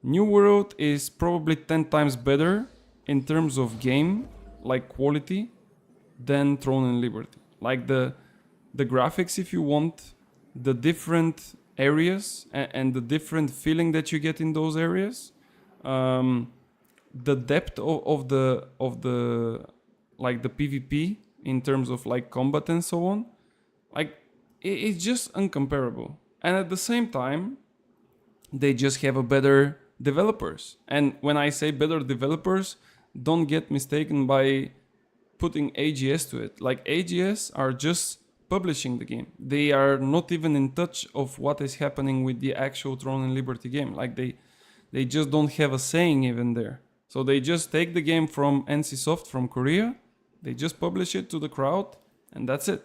New World is probably 10 times better in terms of game, like quality, than Throne and Liberty. Like the graphics, if you want, the different areas and the different feeling that you get in those areas, the depth of the like the PvP in terms of like combat and so on, like it's just uncomparable. And at the same time, they just have a better developers. And when I say better developers, don't get mistaken by putting AGS to it. Like AGS are just publishing the game. They are not even in touch of what is happening with the actual Throne and Liberty game. Like they just don't have a saying even there. So they just take the game from NCSoft from Korea, they just publish it to the crowd, and that's it.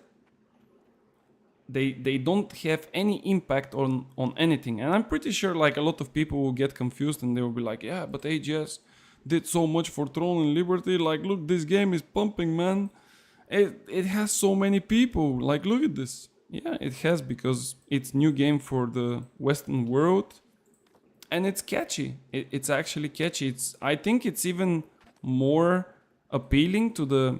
They don't have any impact on anything. And I'm pretty sure like a lot of people will get confused and they will be like, yeah, but AGS did so much for Throne and Liberty. Like, look, this game is pumping, man. It has so many people. Like, look at this. Yeah, it has, because it's new game for the Western world. And it's catchy. It's actually catchy. I think it's even more appealing to the...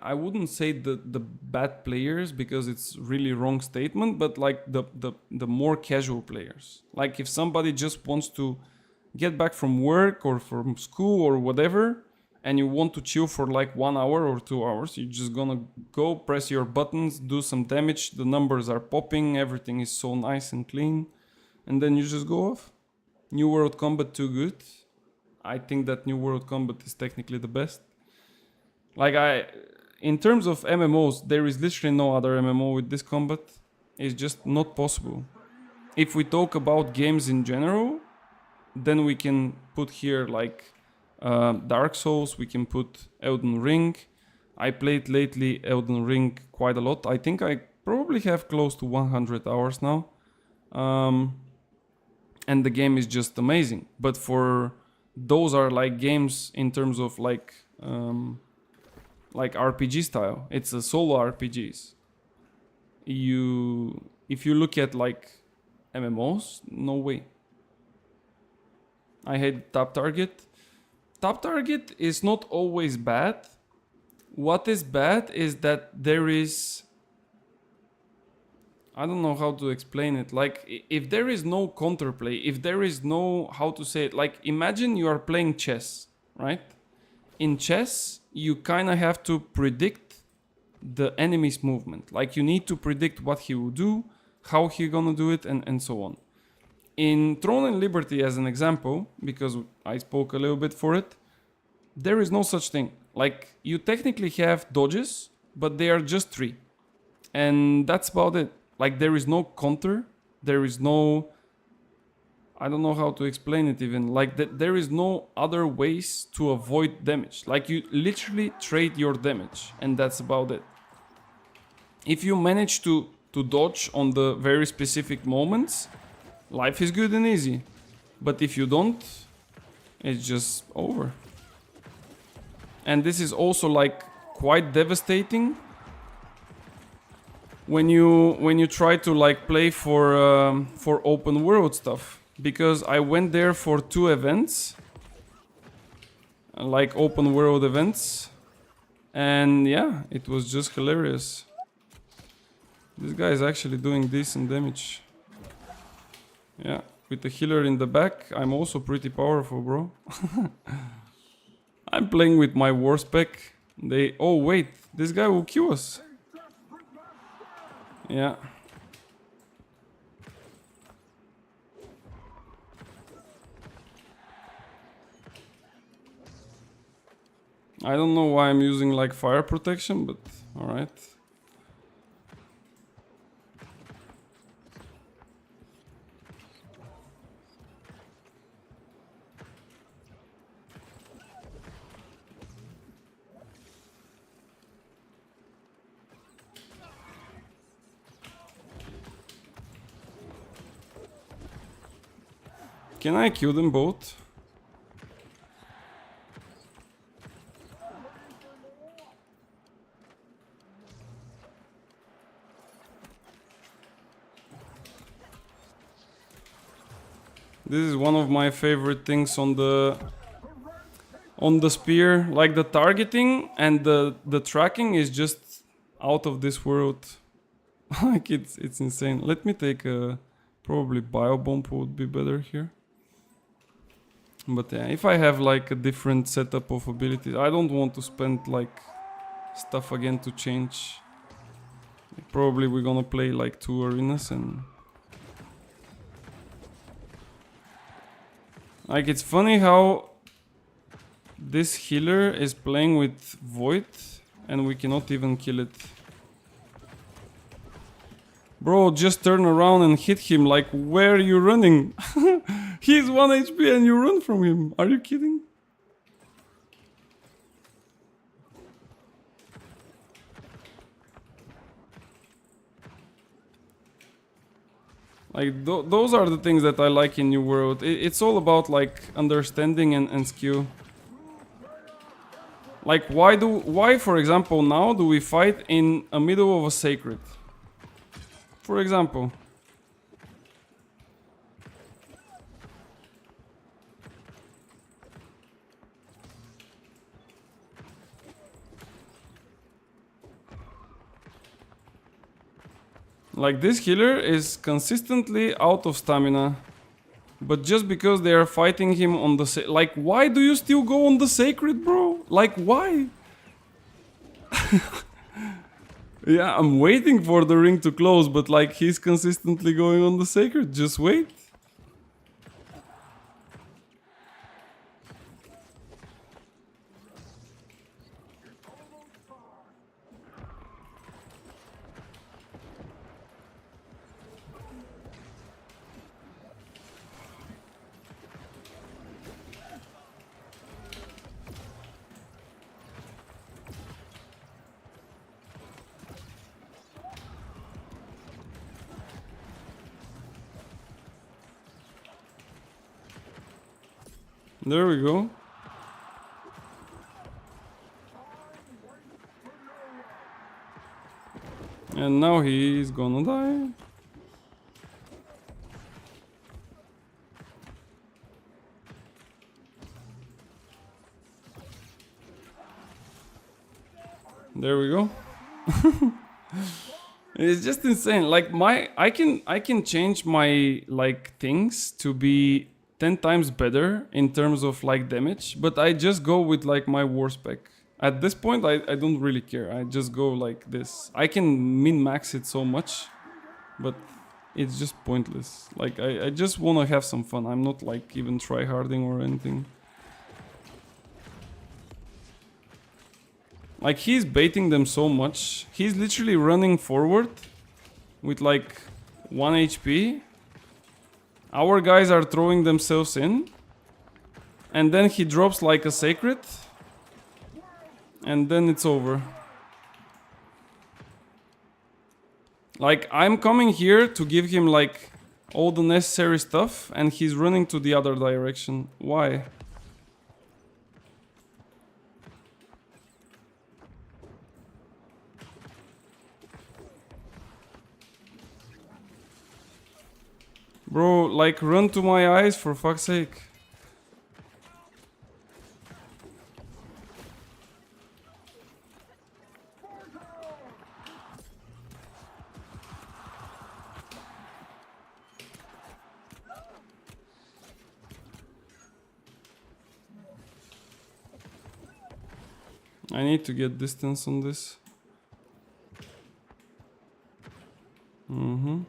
I wouldn't say the bad players, because it's really wrong statement, but like the more casual players. Like if somebody just wants to get back from work or from school or whatever, and you want to chill for like 1 hour or 2 hours, you're just gonna go press your buttons, do some damage, the numbers are popping, everything is so nice and clean, and then you just go off. New World Combat too good. I think that New World Combat is technically the best. Like in terms of MMOs, there is literally no other MMO with this combat. It's just not possible. If we talk about games in general, then we can put here like Dark Souls, we can put Elden Ring. I played lately Elden Ring quite a lot. I think I probably have close to 100 hours now. And the game is just amazing. But for those are like games in terms of like RPG style. It's a solo RPGs. If you look at like MMOs, no way. I hate Tap Target. Tap Target is not always bad. What is bad is that there is I don't know how to explain it. Like, if there is no counterplay, if there is no, how to say it, like, imagine you are playing chess, right? In chess, you kind of have to predict the enemy's movement. Like, you need to predict what he will do, how he gonna do it, and so on. In Throne and Liberty, as an example, because I spoke a little bit for it, there is no such thing. Like, you technically have dodges, but they are just 3. And that's about it. Like, there is no counter, there is no... I don't know how to explain it even. Like, there is no other ways to avoid damage. Like, you literally trade your damage, and that's about it. If you manage to dodge on the very specific moments, life is good and easy. But if you don't, it's just over. And this is also, like, quite devastating when you try to, like, play for open world stuff, because I went there for 2 events, like open world events, and yeah, it was just hilarious. This guy is actually doing decent damage. Yeah, with the healer in the back, I'm also pretty powerful, bro. I'm playing with my war spec. Oh wait, this guy will kill us. Yeah. I don't know why I'm using, like, fire protection, but alright. Can I kill them both? This is one of my favorite things on the spear. Like, the targeting and the tracking is just out of this world. Like, it's insane. Let me take a... Probably biobomb would be better here. But yeah, if I have, like, a different setup of abilities, I don't want to spend, like, stuff again to change. Probably we're gonna play, like, 2 arenas and... Like, it's funny how this healer is playing with Void and we cannot even kill it. Bro, just turn around and hit him. Like, where are you running? He's 1 HP and you run from him. Are you kidding? Like, those are the things that I like in New World. It's all about, like, understanding and skill. Like, why, for example, now do we fight in the middle of a sacred? For example. Like, this healer is consistently out of stamina. But just because they are fighting him on the... Like, why do you still go on the sacred, bro? Like, why? Yeah, I'm waiting for the ring to close, but, like, he's consistently going on the sacred. Just wait. There we go. And now he's gonna die. There we go. It's just insane. Like I can change my like things to be 10 times better in terms of like damage, but I just go with like my war spec. At this point I don't really care. I just go like this. I can min-max it so much, but it's just pointless. Like I just wanna have some fun. I'm not like even tryharding or anything. Like he's baiting them so much. He's literally running forward with like 1 HP. Our guys are throwing themselves in. And then he drops like a sacred. And then it's over. Like I'm coming here to give him like all the necessary stuff and he's running to the other direction. Why? Bro, like run to my eyes for fuck's sake. I need to get distance on this. Mm-hmm.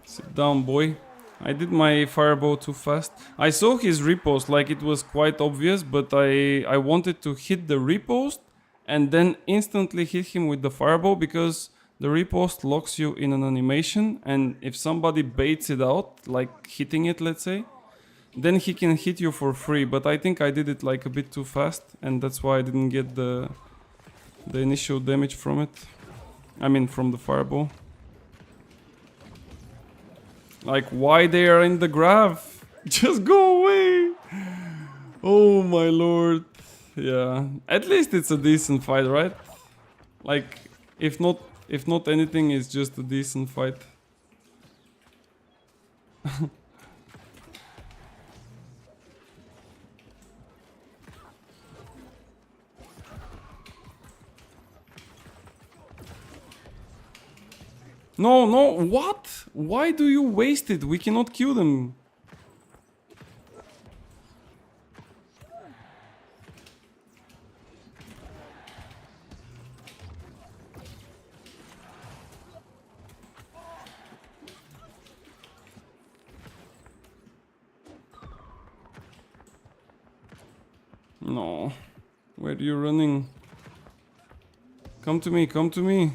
Sit down, boy. I did my fireball too fast. I saw his repost, like it was quite obvious, but I wanted to hit the repost and then instantly hit him with the fireball because the repost locks you in an animation, and if somebody baits it out, like hitting it, let's say, then he can hit you for free. But I think I did it like a bit too fast, and that's why I didn't get the initial damage from it. I mean, from the fireball. Like, why they are in the graph? Just go away! Oh my lord. Yeah, at least it's a decent fight, right? Like, if not anything, it's just a decent fight. No, no, what? Why do you waste it? We cannot kill them. No. Where are you running? Come to me, come to me.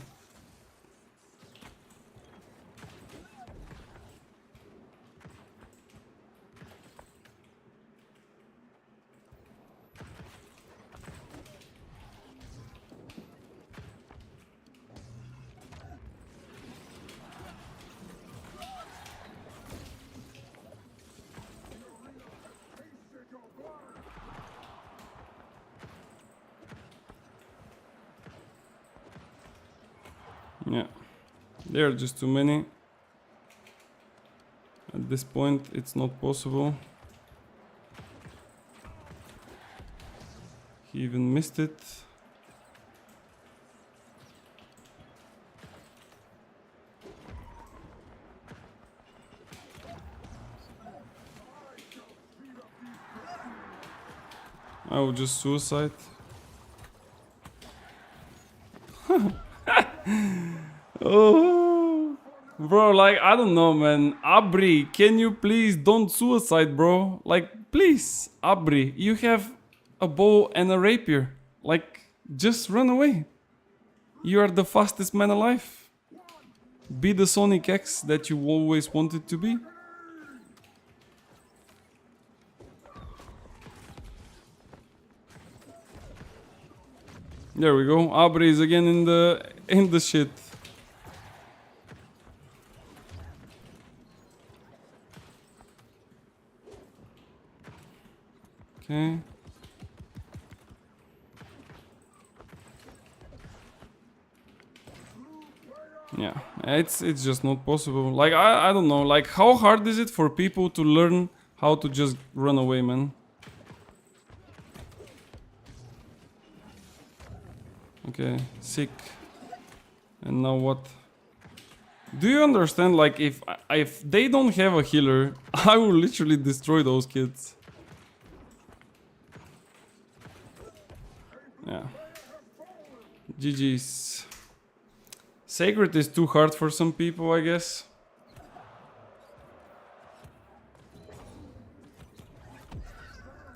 Yeah, there are just too many. At this point, it's not possible. He even missed it. I will just suicide. Oh, bro, like, I don't know, man. Abri, can you please don't suicide, bro? Like, please, Abri, you have a bow and a rapier. Like, just run away. You are the fastest man alive. Be the Sonic X that you always wanted to be. There we go. Abri is again in the shit. Okay. Yeah, it's just not possible. Like I don't know. Like how hard is it for people to learn how to just run away, man? Okay, sick. And now what? Do you understand? Like if they don't have a healer, I will literally destroy those kids. Yeah. GG's. Sacred is too hard for some people, I guess.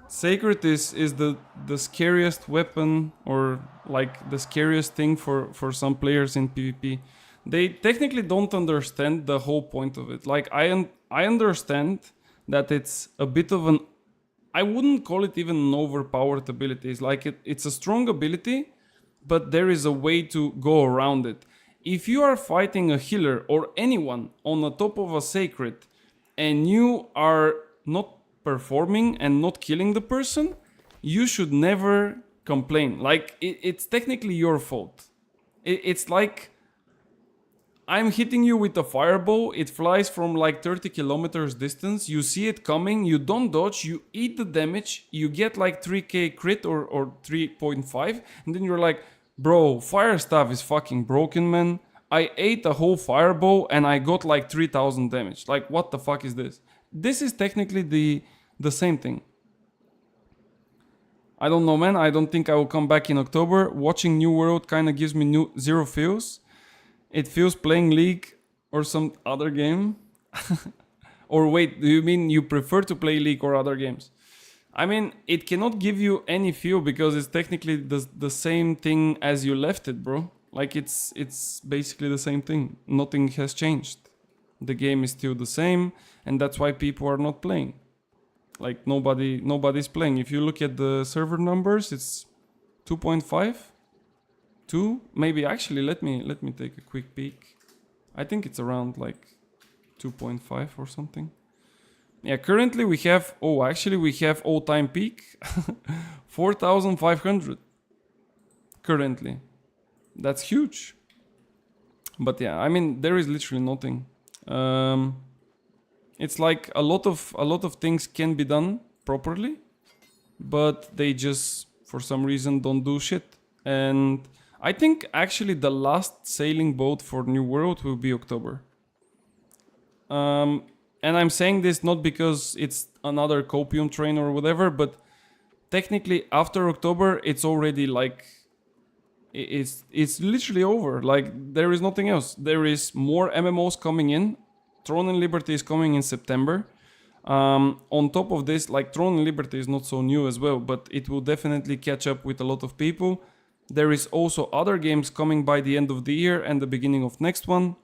Sacred is the scariest weapon, or like the scariest thing for some players in PvP. They technically don't understand the whole point of it. Like I understand that it's a bit of an, I wouldn't call it even an overpowered ability. It's like it's a strong ability, but there is a way to go around it. If you are fighting a healer or anyone on the top of a sacred and you are not performing and not killing the person, you should never complain. Like it's technically your fault. It's like I'm hitting you with a fireball, it flies from like 30 kilometers distance, you see it coming, you don't dodge, you eat the damage, you get like 3k crit or 3.5, and then you're like, bro, fire staff is fucking broken, man. I ate a whole fireball and I got like 3000 damage. Like, what the fuck is this? This is technically the same thing. I don't know, man. I don't think I will come back in October. Watching New World kind of gives me zero feels. It feels playing League or some other game. Or wait, do you mean you prefer to play League or other games? I mean, it cannot give you any feel because it's technically the same thing as you left it, bro. Like it's basically the same thing. Nothing has changed. The game is still the same, and that's why people are not playing. Like nobody's playing. If you look at the server numbers, it's 2.5. 2 maybe. Actually, let me take a quick peek. I think it's around like 2.5 or something. Yeah, currently we have, we have all-time peak 4,500 currently. That's huge. But yeah, I mean, there is literally nothing. It's like a lot of things can be done properly, but they just for some reason don't do shit. And I think actually the last sailing boat for New World will be October. And I'm saying this not because it's another copium train or whatever, but technically after October it's already like it's literally over. Like there is nothing else. There is more MMOs coming in. Throne and Liberty is coming in September. On top of this, like Throne and Liberty is not so new as well, but it will definitely catch up with a lot of people. There is also other games coming by the end of the year and the beginning of next one.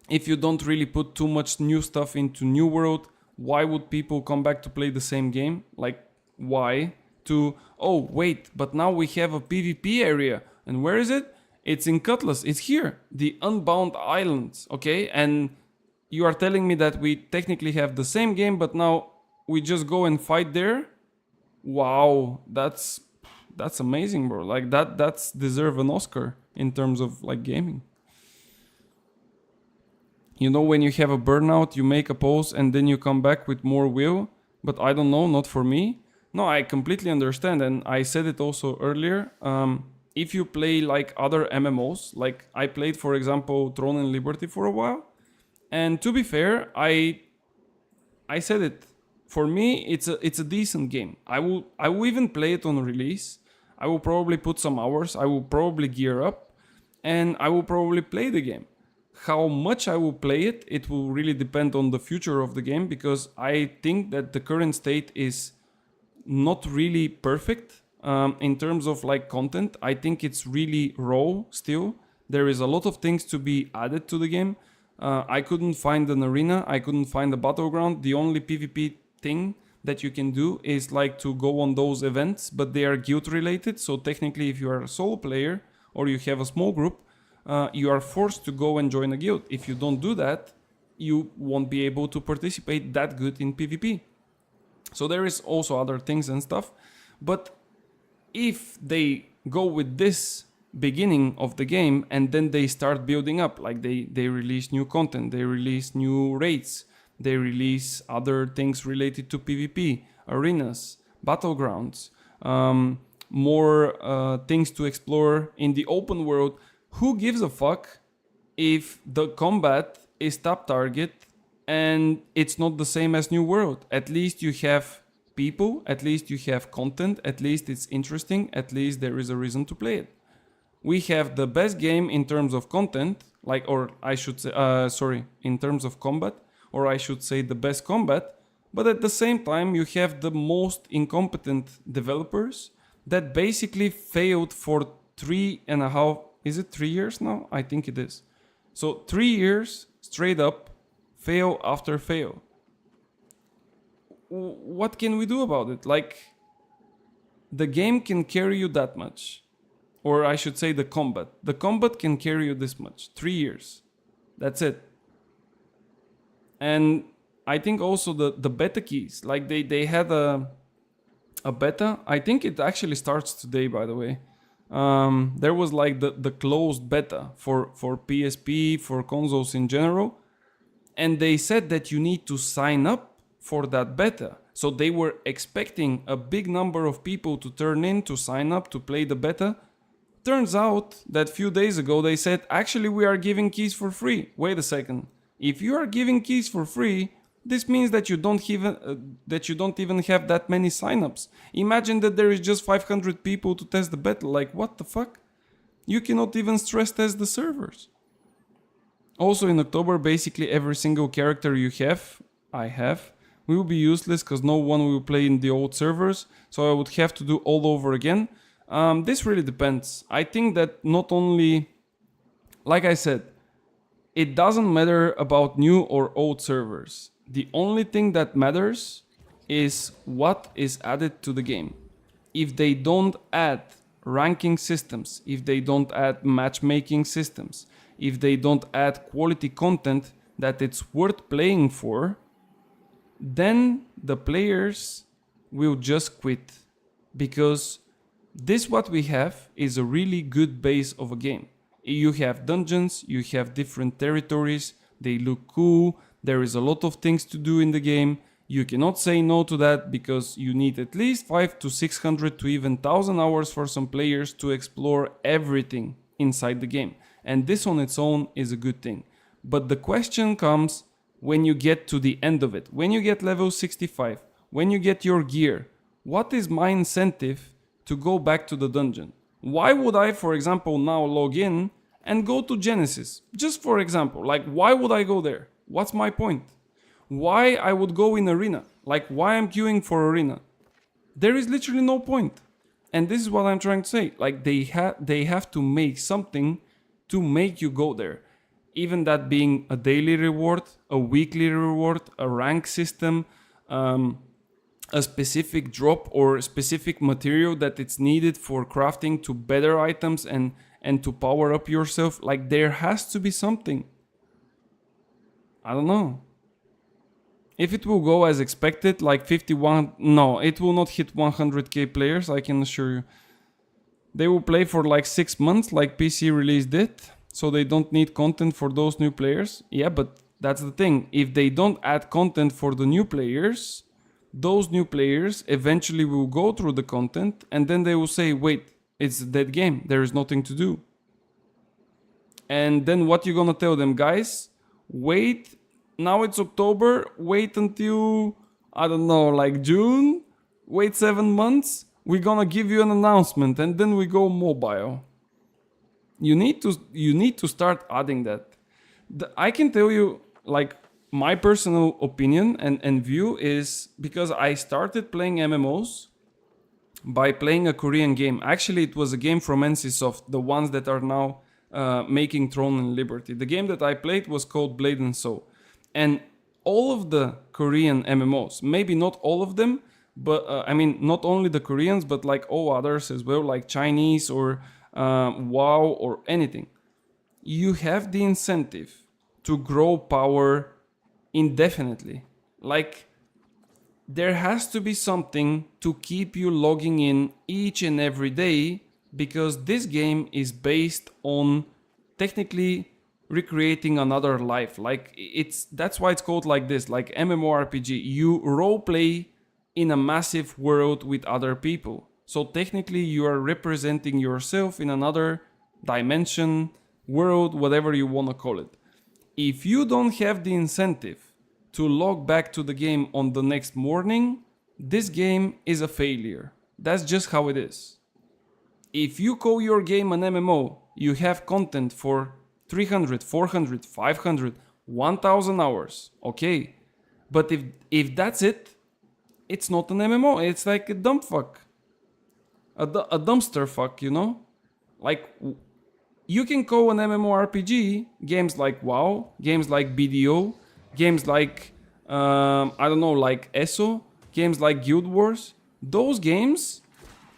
If you don't really put too much new stuff into New World, why would people come back to play the same game? Like, why? Oh, wait, but now we have a PvP area. And where is it? It's in Cutlass. It's here. The Unbound Islands, okay? And you are telling me that we technically have the same game, but now we just go and fight there? Wow, that's amazing, bro. Like that's deserve an Oscar in terms of like gaming. You know, when you have a burnout, you make a pause and then you come back with more will. But I don't know, not for me. No, I completely understand, and I said it also earlier. If you play like other MMOs, like I played, for example, Throne and Liberty for a while, and to be fair, I said it. For me, it's a decent game. I will even play it on release. I will probably put some hours. I will probably gear up, and I will probably play the game. How much I will play it, it will really depend on the future of the game, because I think that the current state is not really perfect in terms of like content. I think it's really raw still. There is a lot of things to be added to the game. I couldn't find an arena. I couldn't find a battleground. The only PvP thing that you can do is like to go on those events, but they are guild related. So technically, if you are a solo player or you have a small group, you are forced to go and join a guild. If you don't do that, you won't be able to participate that good in PvP. So there is also other things and stuff. But if they go with this beginning of the game, and then they start building up. Like they release new content, they release new raids, they release other things related to PvP, arenas, battlegrounds, more things to explore in the open world. Who gives a fuck if the combat is top target and it's not the same as New World? At least you have people, at least you have content, at least it's interesting, at least there is a reason to play it. We have the best game in terms of content, in terms of combat, or I should say the best combat, but at the same time you have the most incompetent developers that basically failed for 3.5, is it 3 years now? I think it is. So 3 years straight up, fail after fail. What can we do about it? Like, the game can carry you that much. Or I should say the combat. The combat can carry you this much. 3 years. That's it. And I think also the beta keys. Like they had a beta. I think it actually starts today, by the way. There was like the closed beta for PSP, for consoles in general. And they said that you need to sign up for that beta. So they were expecting a big number of people to turn in, to sign up, to play the beta. Turns out that few days ago they said, actually we are giving keys for free. Wait a second. If you are giving keys for free, this means that you don't even have that many signups. Imagine that there is just 500 people to test the beta. Like, what the fuck? You cannot even stress test the servers. Also in October, basically every single character I have, will be useless because no one will play in the old servers. So I would have to do all over again. This really depends. I think that not only, like I said, it doesn't matter about new or old servers. The only thing that matters is what is added to the game. If they don't add ranking systems, if they don't add matchmaking systems, if they don't add quality content that it's worth playing for, then the players will just quit. Because this what we have is a really good base of a game. You have dungeons, you have different territories, they look cool, there is a lot of things to do in the game. You cannot say no to that because you need at least 500 to 600 to even 1000 hours for some players to explore everything inside the game. And this on its own is a good thing. But the question comes when you get to the end of it. When you get level 65, when you get your gear, what is my incentive to go back to the dungeon? Why would I, for example, now log in and go to Genesis? Just for example, like why would I go there? What's my point? Why I would go in Arena? Like why I'm queuing for Arena? There is literally no point. And this is what I'm trying to say. Like they have to make something to make you go there. Even that being a daily reward, a weekly reward, a rank system, a specific drop or specific material that it's needed for crafting to better items and to power up yourself. Like there has to be something. I don't know. If it will go as expected, like 51, no, it will not hit 100k players, I can assure you. They will play for like 6 months like PC released it, so they don't need content for those new players. Yeah, but that's the thing. If they don't add content for the new players, those new players eventually will go through the content and then they will say, wait, it's a dead game, there is nothing to do. And then what you gonna tell them, guys? Wait, now it's October, wait until, I don't know, like June, wait 7 months, we're gonna give you an announcement and then we go mobile. You need to start adding that. I can tell you, like, my personal opinion and view is because I started playing MMOs by playing a Korean game. Actually, it was a game from NCSoft, the ones that are now making Throne and Liberty. The game that I played was called Blade and Soul. And all of the Korean MMOs, maybe not all of them, but I mean, not only the Koreans, but like all others as well, like Chinese or WoW or anything. You have the incentive to grow power indefinitely. Like, there has to be something to keep you logging in each and every day because this game is based on technically recreating another life. Like that's why it's called like this, like MMORPG. You role play in a massive world with other people. So technically you are representing yourself in another dimension, world, whatever you want to call it. If you don't have the incentive to log back to the game on the next morning, this game is a failure. That's just how it is. If you call your game an MMO, you have content for 300, 400, 500, 1000 hours. Okay. But if that's it, it's not an MMO. It's like a dumb fuck. A dumpster fuck, you know? Like, you can call an MMORPG games like WoW, games like BDO, games like, I don't know, like ESO, games like Guild Wars. Those games,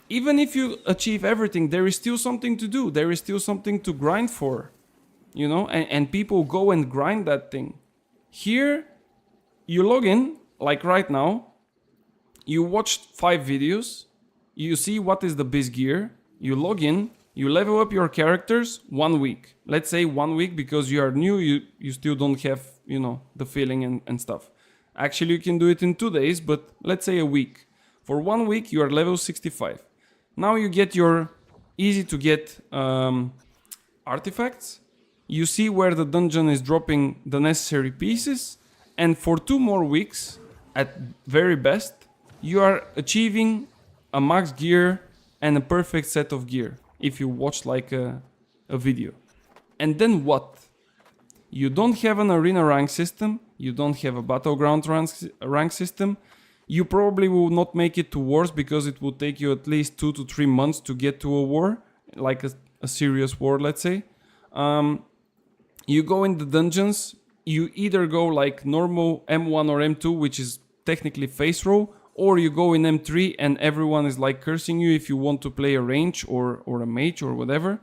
even if you achieve everything, there is still something to do. There is still something to grind for, you know? And people go and grind that thing. Here, you log in, like right now, you watched 5 videos, you see what is the base gear, you log in, you level up your characters 1 week. Let's say 1 week because you are new, you still don't have, you know, the feeling and stuff. Actually, you can do it in 2 days, but let's say a week. For 1 week, you are level 65. Now you get your easy to get artifacts. You see where the dungeon is dropping the necessary pieces. And for 2 more weeks, at very best, you are achieving a max gear and a perfect set of gear. If you watch like a video. And then what? You don't have an arena rank system. You don't have a battleground rank system. You probably will not make it to wars because it will take you at least 2 to 3 months to get to a war. Like a serious war, let's say. You go in the dungeons. You either go like normal M1 or M2, which is technically face roll, or you go in M3 and everyone is like cursing you if you want to play a range or a mage or whatever.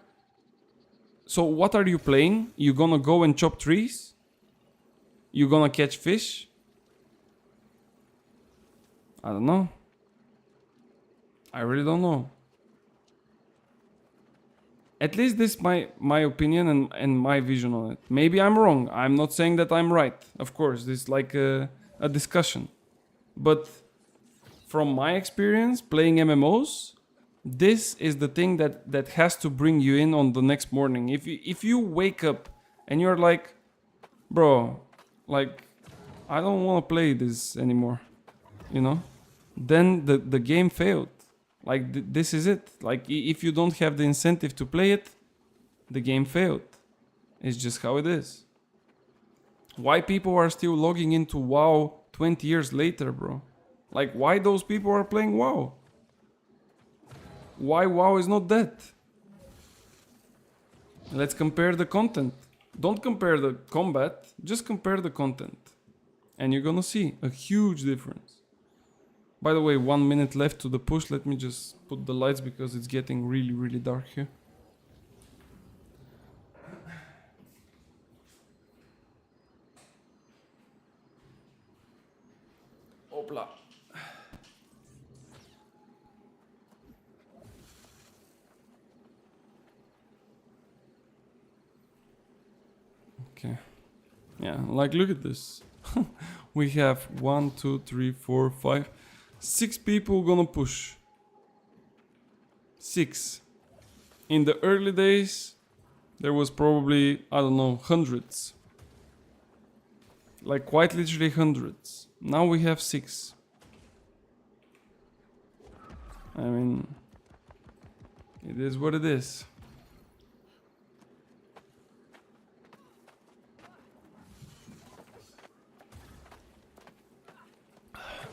So what are you playing? You gonna go and chop trees? You gonna catch fish? I don't know. I really don't know. At least this is my opinion and my vision on it. Maybe I'm wrong. I'm not saying that I'm right. Of course, this is like a discussion. But from my experience playing MMOs, this is the thing that has to bring you in on the next morning. If you wake up and you're like, bro, like, I don't want to play this anymore, you know, then the game failed. Like, this is it. Like, if you don't have the incentive to play it, the game failed. It's just how it is. Why people are still logging into WoW 20 years later, bro? Like, why those people are playing WoW? Why WoW is not dead? Let's compare the content. Don't compare the combat, just compare the content. And you're gonna see a huge difference. By the way, 1 minute left to the push. Let me just put the lights because it's getting really, really dark here. Opla. Okay. Yeah, like look at this. We have 1, 2, 3, 4, 5, 6 people gonna push. 6. In the early days, there was probably, I don't know, hundreds. Like quite literally hundreds. Now we have 6. I mean, it is what it is.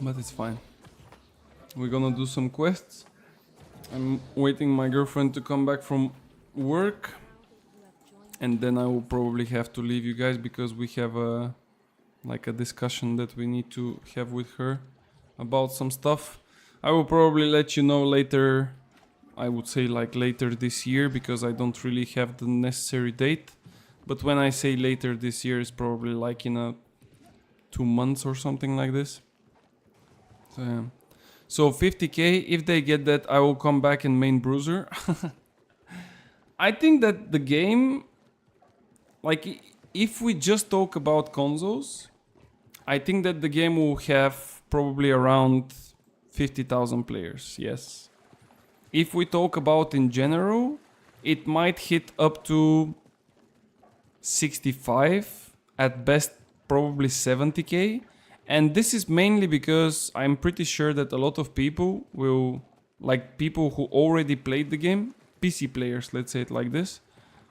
But it's fine. We're gonna do some quests. I'm waiting my girlfriend to come back from work. And then I will probably have to leave you guys because we have a discussion that we need to have with her about some stuff. I will probably let you know later. I would say like later this year because I don't really have the necessary date. But when I say later this year, it's probably like in 2 months or something like this. So 50k, if they get that, I will come back in main bruiser. I think that the game, like if we just talk about consoles, I think that the game will have probably around 50,000 players, yes. If we talk about in general, it might hit up to 65, at best probably 70k. And this is mainly because I'm pretty sure that a lot of people will, like people who already played the game, PC players, let's say it like this,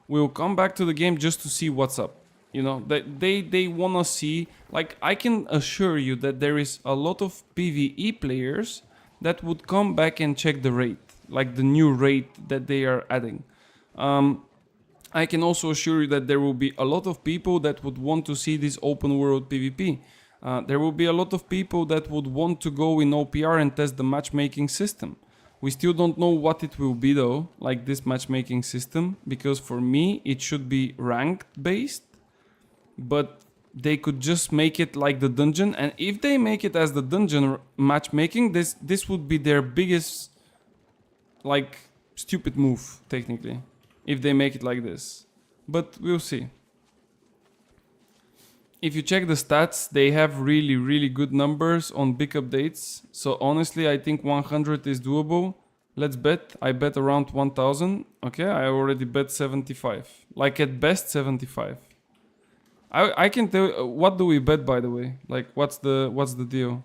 will come back to the game just to see what's up. You know, they want to see, like I can assure you that there is a lot of PvE players that would come back and check the raid, like the new raid that they are adding. I can also assure you that there will be a lot of people that would want to see this open world PvP. There will be a lot of people that would want to go in OPR and test the matchmaking system. We still don't know what it will be though, like this matchmaking system, because for me it should be ranked based, but they could just make it like the dungeon, and if they make it as the dungeon matchmaking, this would be their biggest like stupid move technically, if they make it like this. But we'll see. If you check the stats, they have really good numbers on big updates. So honestly, I think 100 is doable. Let's bet. I bet around 1000. Okay, I already bet 75. Like at best 75. I can tell. What do we bet, by the way? Like what's the deal?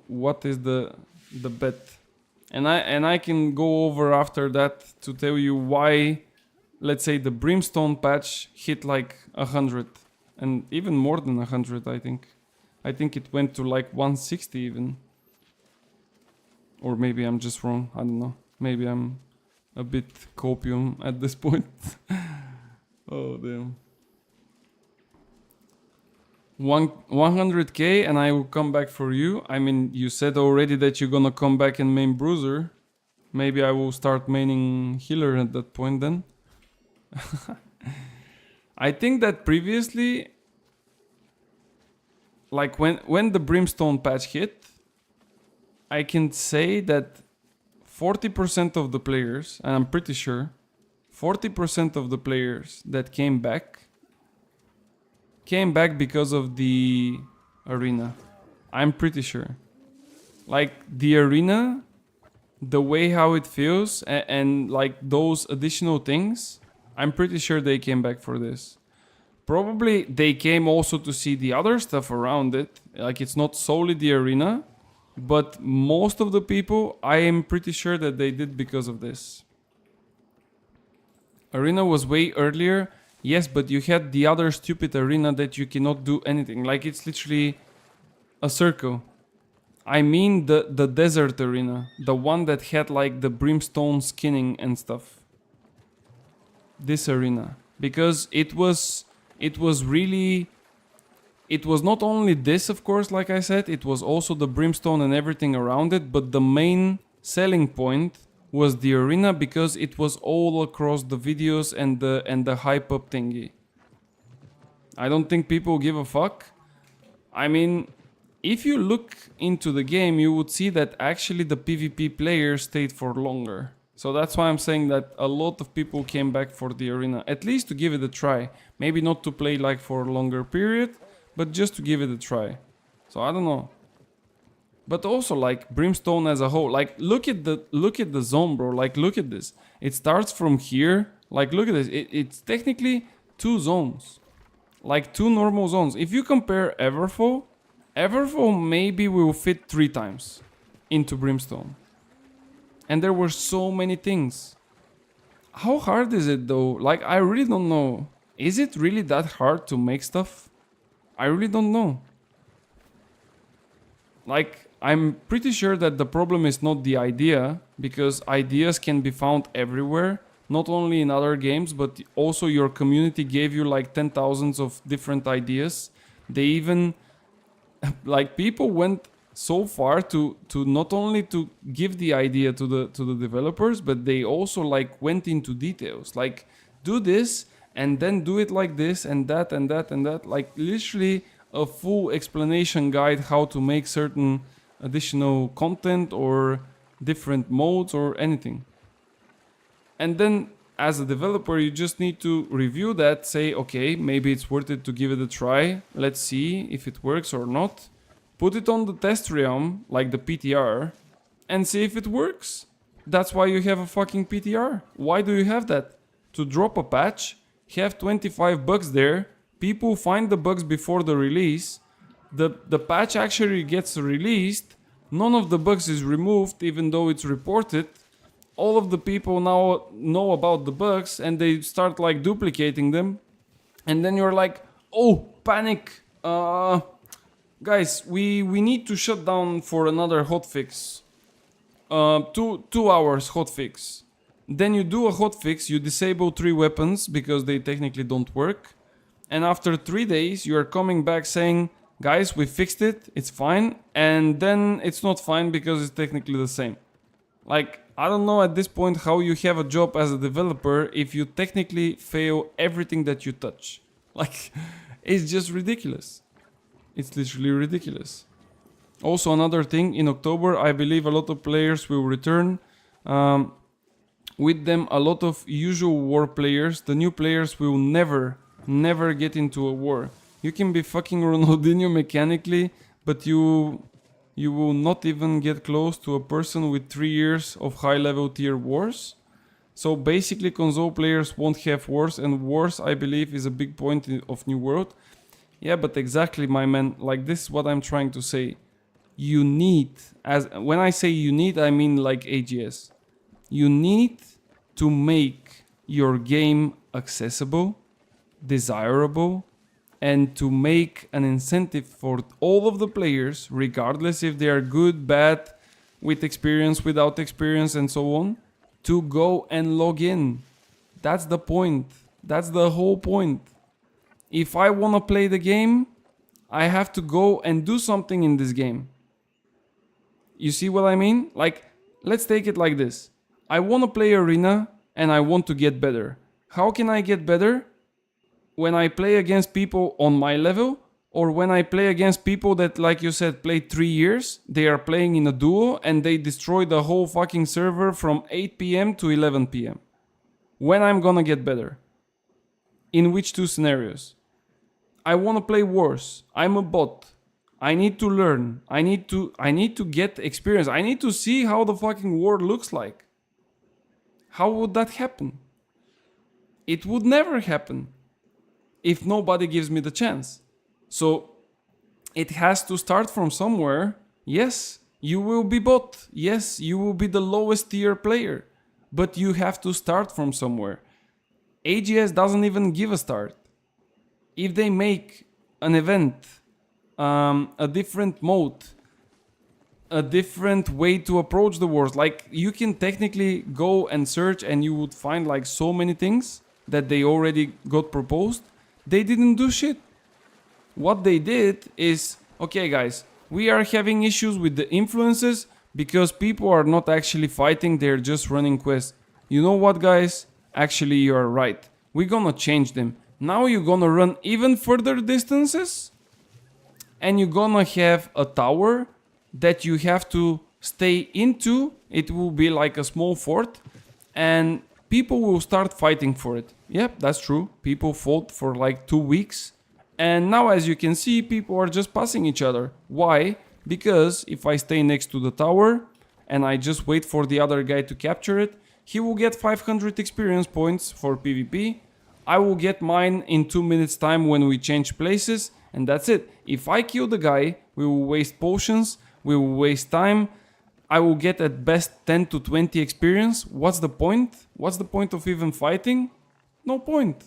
What is the bet? And I can go over after that to tell you why. Let's say the Brimstone patch hit like 100 and even more than 100, I think. I think it went to like 160 even. Or maybe I'm just wrong, I don't know. Maybe I'm a bit copium at this point. Oh damn. 100k and I will come back for you. I mean, you said already that you're gonna come back and main Bruiser. Maybe I will start maining healer at that point then. I think that previously, like when the Brimstone patch hit, I can say that 40% of the players, and I'm pretty sure 40% of the players that came back because of the arena. I'm pretty sure. Like the arena, the way how it feels, and like those additional things, I'm pretty sure they came back for this. Probably they came also to see the other stuff around it. Like it's not solely the arena, but most of the people, I am pretty sure that they did because of this. Arena was way earlier. Yes, but you had the other stupid arena that you cannot do anything. Like it's literally a circle. I mean the desert arena. The one that had like the brimstone skinning and stuff. This arena, because it was really, it was not only this, of course, like I said, it was also the brimstone and everything around it, but the main selling point was the arena because it was all across the videos and the hype up thingy. I don't think people give a fuck. I mean, if you look into the game, you would see that actually the PvP players stayed for longer. So that's why I'm saying that a lot of people came back for the arena, at least to give it a try. Maybe not to play like for a longer period, but just to give it a try. So I don't know. But also like Brimstone as a whole, like look at the zone, bro. Like look at this. It starts from here. Like look at this. It's technically 2 zones. Like 2 normal zones. If you compare Everfall maybe will fit 3 times into Brimstone. And there were so many things. How hard is it though? Like, I really don't know. Is it really that hard to make stuff? I really don't know. Like, I'm pretty sure that the problem is not the idea, because ideas can be found everywhere, not only in other games, but also your community gave you like 10,000s of different ideas. They even, like, people went so far to not only to give the idea to the developers, but they also like went into details, like do this and then do it like this and that and that and that, like literally a full explanation guide how to make certain additional content or different modes or anything. And then as a developer, you just need to review that, say, okay, maybe it's worth it to give it a try. Let's see if it works or not. Put it on the test realm, like the PTR, and see if it works. That's why you have a fucking PTR. Why do you have that? To drop a patch, have 25 bugs there, people find the bugs before the release, the patch actually gets released, none of the bugs is removed even though it's reported, all of the people now know about the bugs and they start like duplicating them, and then you're like, oh, panic, guys, we need to shut down for another hotfix. 2 hours hotfix. Then you do a hotfix, you disable 3 weapons because they technically don't work. And after 3 days, you are coming back saying, guys, we fixed it, it's fine. And then it's not fine because it's technically the same. Like, I don't know at this point how you have a job as a developer if you technically fail everything that you touch. Like, it's just ridiculous. It's literally ridiculous. Also, another thing, in October, I believe a lot of players will return. With them, a lot of usual war players. The new players will never get into a war. You can be fucking Ronaldinho mechanically, but you will not even get close to a person with 3 years of high-level tier wars. So basically, console players won't have wars, and wars, I believe, is a big point of New World. Yeah, but exactly, my man. Like, this is what I'm trying to say. You need, when I say you need, I mean like AGS. You need to make your game accessible, desirable, and to make an incentive for all of the players, regardless if they are good, bad, with experience, without experience, and so on, to go and log in. That's the point. That's the whole point. If I want to play the game, I have to go and do something in this game. You see what I mean? Like, let's take it like this. I want to play Arena and I want to get better. How can I get better? When I play against people on my level, or when I play against people that, like you said, played 3 years, they are playing in a duo and they destroy the whole fucking server from 8 p.m. to 11 p.m. When I'm gonna get better? In which 2 scenarios? I want to play wars. I'm a bot. I need to learn. I need to get experience. I need to see how the fucking war looks like. How would that happen? It would never happen if nobody gives me the chance. So it has to start from somewhere. Yes, you will be bot. Yes, you will be the lowest tier player. But you have to start from somewhere. AGS doesn't even give a start. If they make an event, a different mode, a different way to approach the wars, like you can technically go and search and you would find like so many things that they already got proposed. They didn't do shit. What they did is, okay guys, we are having issues with the influences because people are not actually fighting, they're just running quests. You know what, guys? Actually, you are right. We're gonna change them. Now you're gonna run even further distances and you're gonna have a tower that you have to stay into. It will be like a small fort and people will start fighting for it. Yep, that's true. People fought for like 2 weeks. And now, as you can see, people are just passing each other. Why? Because if I stay next to the tower and I just wait for the other guy to capture it, he will get 500 experience points for PvP. I will get mine in 2 minutes time when we change places, and that's it. If I kill the guy, we will waste potions, we will waste time. I will get at best 10 to 20 experience. What's the point? What's the point of even fighting? No point.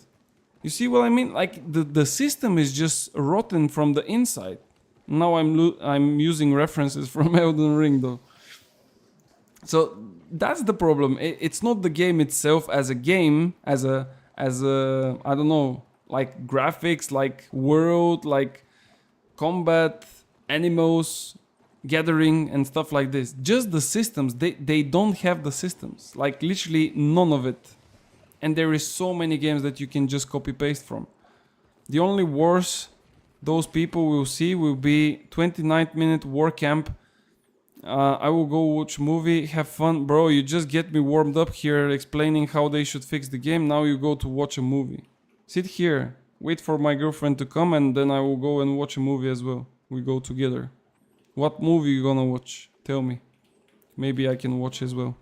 You see what I mean? Like the system is just rotten from the inside. Now I'm using references from Elden Ring though. So that's the problem. It's not the game itself as a game, as a I don't know, like graphics, like world, like combat, animals, gathering and stuff like this. Just the systems. They don't have the systems. Like literally none of it. And there is so many games that you can just copy paste from. The only wars those people will see will be 29th minute war camp I will go watch movie, have fun. Bro, you just get me warmed up here explaining how they should fix the game. Now you go to watch a movie. Sit here, wait for my girlfriend to come, and then I will go and watch a movie as well. We go together. What movie you gonna watch? Tell me. Maybe I can watch as well.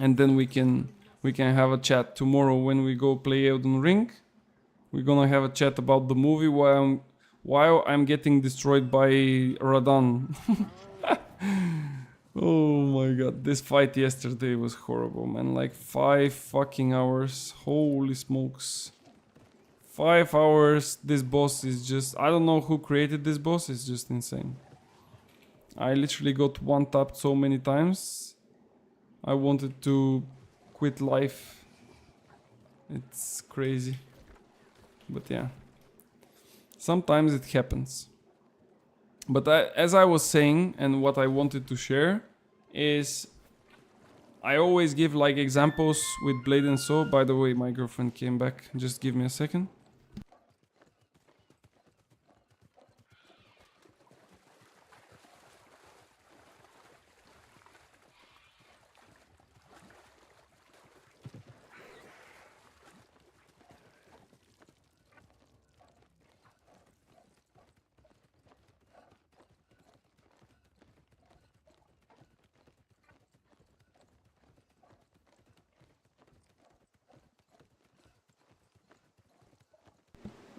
And then we can have a chat tomorrow when we go play Elden Ring. We're gonna have a chat about the movie while I'm getting destroyed by Radan. Oh my god, this fight yesterday was horrible, man. Like 5 fucking hours. Holy smokes. 5 hours. This boss is just... I don't know who created this boss. It's just insane. I literally got one-tapped so many times. I wanted to quit life. It's crazy. But yeah. Sometimes it happens. But as I was saying, and what I wanted to share is I always give like examples with Blade and Soul. By the way, my girlfriend came back. Just give me a second.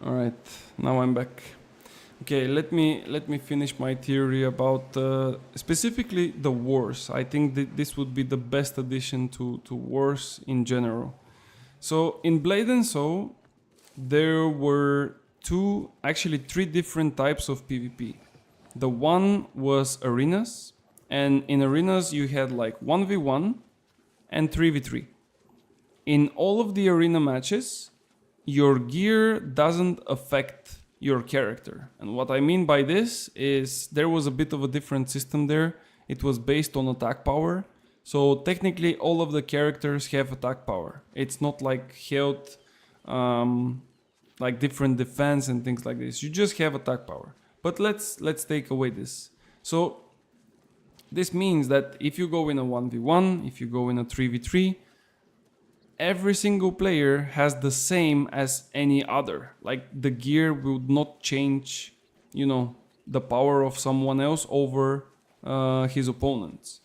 Alright, now I'm back. Okay, let me finish my theory about specifically the wars. I think that this would be the best addition to wars in general. So in Blade and Soul, there were actually three different types of PvP. The one was arenas, and in arenas you had like 1v1 and 3v3. In all of the arena matches, your gear doesn't affect your character. And what I mean by this is there was a bit of a different system there. It was based on attack power. So technically all of the characters have attack power. It's not like health, like different defense and things like this. You just have attack power. But let's take away this. So this means that if you go in a 1v1, if you go in a 3v3, every single player has the same as any other. Like the gear would not change, you know, the power of someone else over his opponents.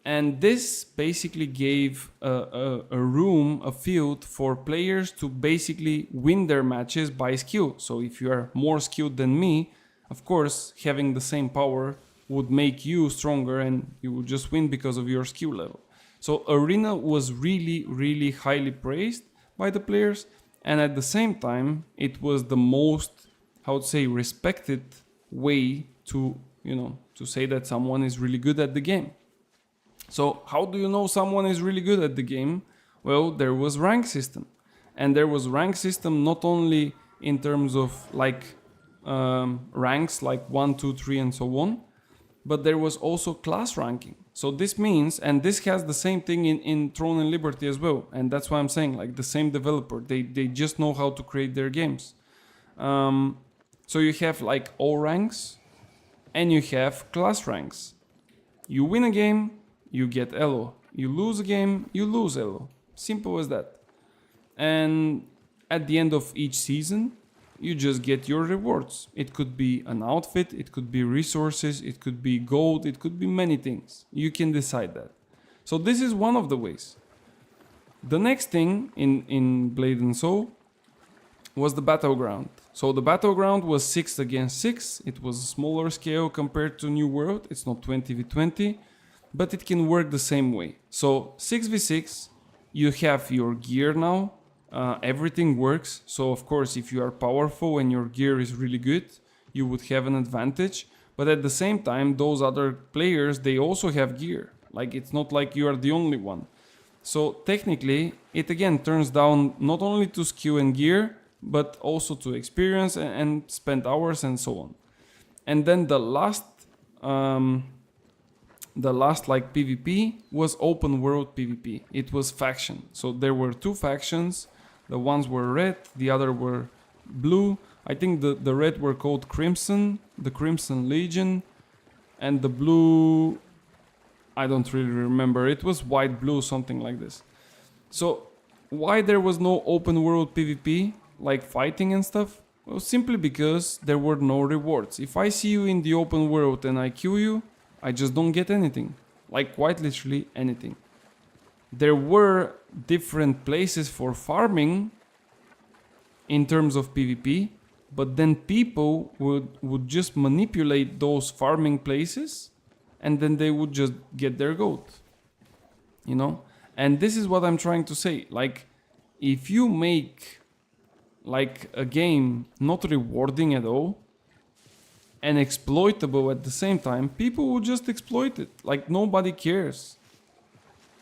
And this basically gave a room, a field for players to basically win their matches by skill. So if you are more skilled than me, of course, having the same power would make you stronger and you would just win because of your skill level. So Arena was really, really highly praised by the players, and at the same time, it was the most, I would say, respected way to, you know, to say that someone is really good at the game. So how do you know someone is really good at the game? Well, there was rank system, and there was rank system not only in terms of like ranks like 1, 2, 3, and so on, but there was also class ranking. So this means, and this has the same thing in Throne and Liberty as well, and that's why I'm saying like the same developer, they just know how to create their games. So you have like all ranks, and you have class ranks. You win a game, you get Elo. You lose a game, you lose Elo. Simple as that. And at the end of each season, you just get your rewards. It could be an outfit, it could be resources, it could be gold, it could be many things. You can decide that. So this is one of the ways. The next thing in Blade and Soul was the battleground. So the battleground was 6 against 6. It was a smaller scale compared to New World. It's not 20v20, but it can work the same way. So 6v6, you have your gear now. Everything works. So of course, if you are powerful and your gear is really good, you would have an advantage. But at the same time, those other players, they also have gear. Like it's not like you are the only one. So technically, it again turns down not only to skill and gear, but also to experience and spend hours and so on. And then the last like PvP was open world PvP. It was faction. So there were 2 factions. The ones were red, the other were blue. I think the red were called Crimson, the Crimson Legion. and the blue, I don't really remember. It was white, blue, something like this. So why there was no open world PvP, like fighting and stuff? Well, simply because there were no rewards. If I see you in the open world and I kill you, I just don't get anything. Like quite literally anything. There were different places for farming in terms of PvP, but then people would just manipulate those farming places and then they would just get their goat. You know? And this is what I'm trying to say. Like, if you make like a game not rewarding at all and exploitable at the same time, people will just exploit it. Like, nobody cares.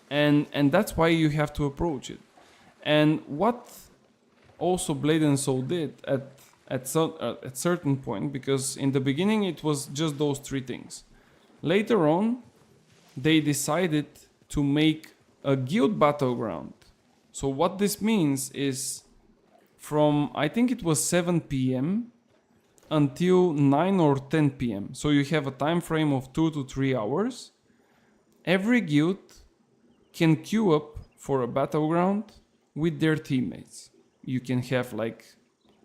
And that's why you have to approach it. And what also Blade and Soul did at certain point, because in the beginning it was just those three things. Later on, they decided to make a guild battleground. So what this means is from, I think it was 7 p.m. until 9 or 10 p.m. So you have a time frame of 2 to 3 hours. Every guild can queue up for a battleground with their teammates. You can have like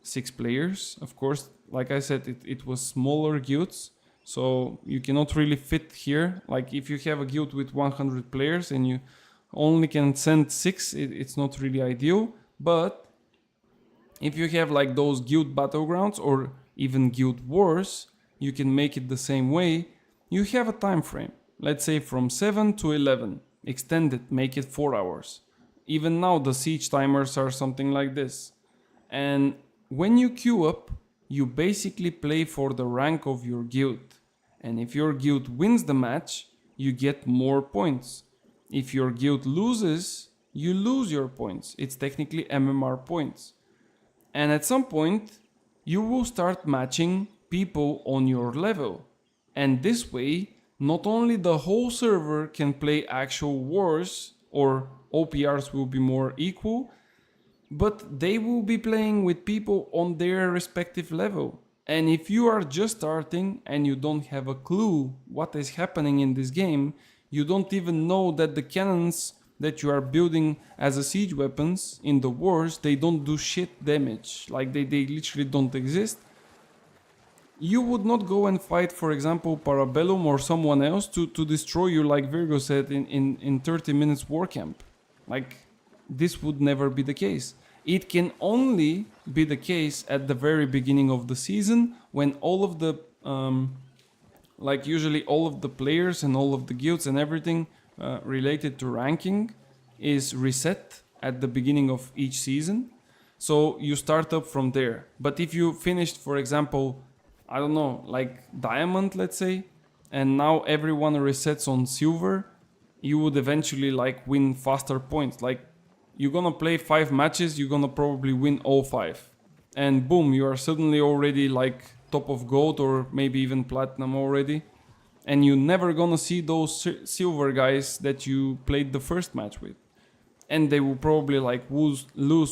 6 players. Of course, like I said, it was smaller guilds. So you cannot really fit here. Like if you have a guild with 100 players and you only can send 6, it's not really ideal. But if you have like those guild battlegrounds or even guild wars, you can make it the same way. You have a time frame. Let's say from 7 to 11. Extend it, make it 4 hours. Even now the siege timers are something like this. And when you queue up, you basically play for the rank of your guild. And if your guild wins the match, you get more points. If your guild loses, you lose your points. It's technically MMR points. And at some point, you will start matching people on your level. And this way, not only the whole server can play actual wars, or OPRs will be more equal, but they will be playing with people on their respective level. And if you are just starting and you don't have a clue what is happening in this game, you don't even know that the cannons that you are building as a siege weapons in the wars, they don't do shit damage. Like they literally don't exist. You would not go and fight, for example, Parabellum or someone else to destroy you, like Virgo said, in 30 minutes war camp. Like, this would never be the case. It can only be the case at the very beginning of the season when all of the, like usually all of the players and all of the guilds and everything related to ranking is reset at the beginning of each season. So you start up from there. But if you finished, for example, I don't know, like diamond, let's say, and now everyone resets on silver, you would eventually like win faster points. Like you're gonna play 5 matches, you're gonna probably win all 5. And boom, you are suddenly already like top of gold or maybe even platinum already. And you're never gonna see those silver guys that you played the first match with. And they will probably like lose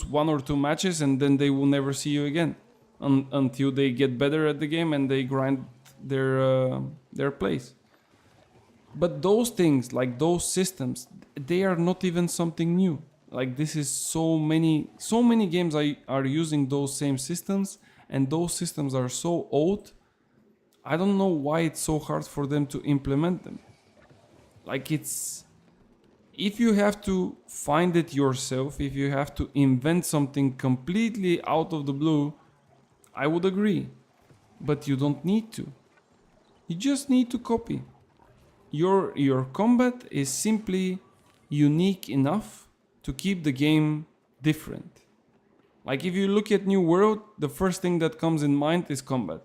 1 or 2 matches and then they will never see you again. Until they get better at the game and they grind their place. But those things, like those systems, they are not even something new. Like this is so many games are using those same systems, and those systems are so old. I don't know why it's so hard for them to implement them. Like if you have to find it yourself, if you have to invent something completely out of the blue, I would agree, but you don't need to. You just need to copy. Your combat is simply unique enough to keep the game different. Like if you look at New World, the first thing that comes in mind is combat.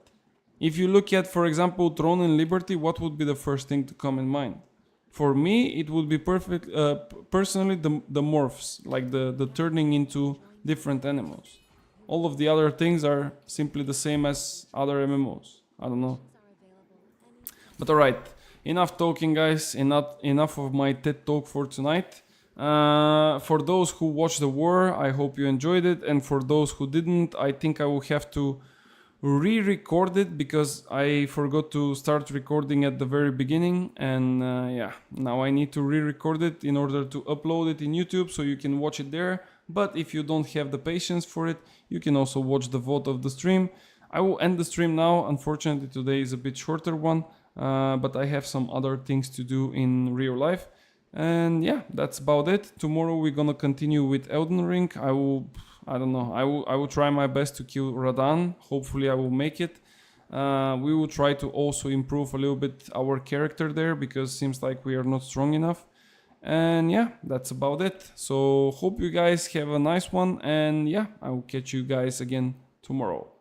If you look at, for example, Throne and Liberty, what would be the first thing to come in mind? For me, it would be personally the morphs, like the turning into different animals. All of the other things are simply the same as other MMOs. I don't know. But alright, enough talking guys, enough of my TED talk for tonight. For those who watched the war, I hope you enjoyed it. And for those who didn't, I think I will have to re-record it because I forgot to start recording at the very beginning, and yeah, now I need to re-record it in order to upload it in YouTube so you can watch it there. But if you don't have the patience for it, you can also watch the VOD of the stream. I will end the stream now. Unfortunately, today is a bit shorter one, but I have some other things to do in real life. And yeah, that's about it. Tomorrow we're gonna continue with Elden Ring. I don't know. I will try my best to kill Radan. Hopefully, I will make it. We will try to also improve a little bit our character there because it seems like we are not strong enough. And yeah, that's about it. So hope you guys have a nice one. And yeah, I will catch you guys again tomorrow.